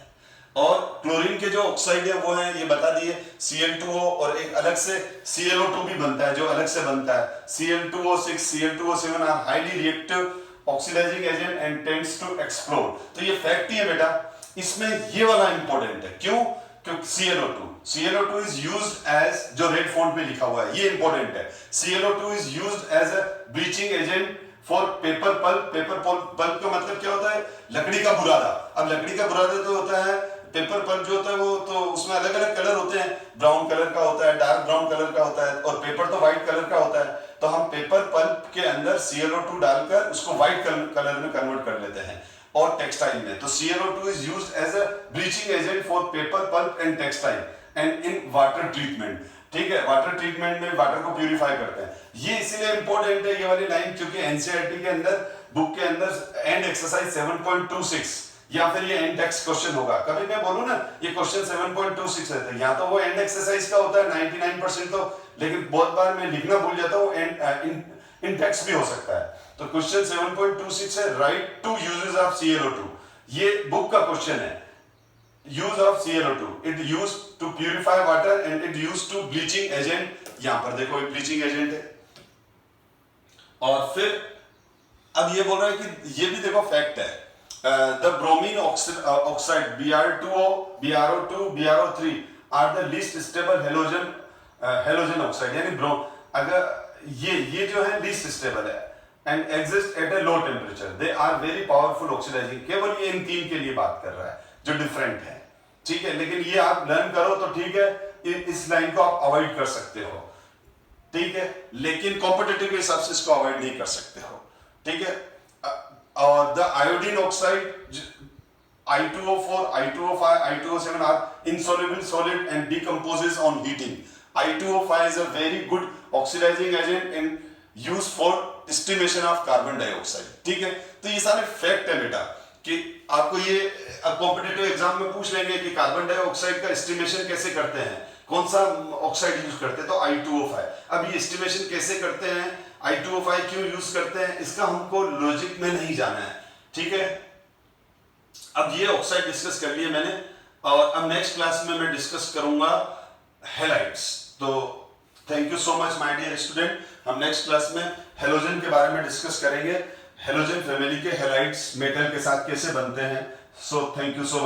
[SPEAKER 1] और क्लोरीन के जो ऑक्साइड है वो है, ये बता दिए, Cl2O, और एक अलग से ClO2 भी बनता है जो अलग से बनता है, Cl2O6, Cl2O7 are highly reactive oxidizing agent and tends to explode. तो ये फैक्ट ही है बेटा, इसमें ये वाला इंपॉर्टेंट है, क्यों, क्योंकि ClO2 is used as, जो रेड फॉन्ट में लिखा हुआ है ये इंपॉर्टेंट है, ClO2 is used as a bleaching agent for paper pulp। Paper pulp का मतलब क्या होता है, लकड़ी का बुरादा। अब लकड़ी का बुरादा तो होता है, पेपर पल्प जो होता है वो तो उसमें अलग अलग कलर होते हैं, ब्राउन कलर का होता है, डार्क ब्राउन कलर का होता है, और पेपर तो व्हाइट कलर का होता है। तो हम पेपर पल्प के अंदर ClO2 डालकर उसको व्हाइट कलर में कन्वर्ट कर लेते हैं, और टेक्सटाइल में तो ClO2 is used as a bleaching agent for paper pulp and textile and in water treatment। ठीक है, वाटर ट्रीटमेंट में वाटर को प्यूरिफाई करते हैं। ये इसीलिए इंपॉर्टेंट है ये वाली लाइन, क्योंकि एनसीईआरटी के अंदर बुक के अंदर एंड एक्सरसाइज 7.26 या फिर ये एंड टेक्स्ट क्वेश्चन होगा। कभी मैं बोलूं ना ये क्वेश्चन 7.26 रहता है, या तो वो एंड एक्सरसाइज का होता है 99% तो, लेकिन बहुत बार मैं लिखना भूल जाता हूँ, इन टेक्स्ट भी हो सकता है। तो क्वेश्चन 7.26 है, right to uses of ClO2, ये बुक का क्वेश्चन है। Use of ClO2, it use to purify water and it use to bleaching agent. यहां पर देखो एक ब्लीचिंग एजेंट है, और फिर अब ये बोल रहा है कि ये भी देखो फैक्ट है, the bromine oxide Br2O, BrO2, BrO3 are the least stable halogen oxide. यानी अगर ये जो है लीस्ट स्टेबल है, and exist at a low temperature, they are very powerful oxidizing. केवल ये इन 3 के लिए बात कर रहा है जो डिफरेंट है, ठीक है। लेकिन ये आप लर्न करो तो ठीक है, इस लाइन को आप अवॉइड कर सकते हो, ठीक है। लेकिन कॉम्पिटिटिव के हिसाब से इसको अवॉइड नहीं कर सकते हो, ठीक है। और the iodine oxide I2O4, I2O5, I2O7 are insoluble solid and decomposes on heating. I2O5 is a very good oxidizing agent and used for estimation of carbon dioxide, ठीक है। तो ये सारे फैक्ट है बेटा कि आपको ये कॉम्पिटिटिव एग्जाम में पूछ लेंगे कि कार्बन डाइऑक्साइड का एस्टिमेशन कैसे करते हैं, कौन सा ऑक्साइड यूज करते हैं, तो I2O5। अब ये एस्टिमेशन कैसे करते हैं, I2O5 क्यों यूज करते हैं, इसका हमको लॉजिक में नहीं जाना है, ठीक है। अब ये ऑक्साइड डिस्कस कर लिए मैंने, और अब नेक्स्ट क्लास में मैं डिस्कस करूंगा हैलाइड्स। तो thank you so much my dear student. हम नेक्स्ट क्लास में हैलोजन के बारे में डिस्कस करेंगे, हैलोजन फैमिली के हैलाइड्स मेटल के साथ कैसे बनते हैं। So thank you so much.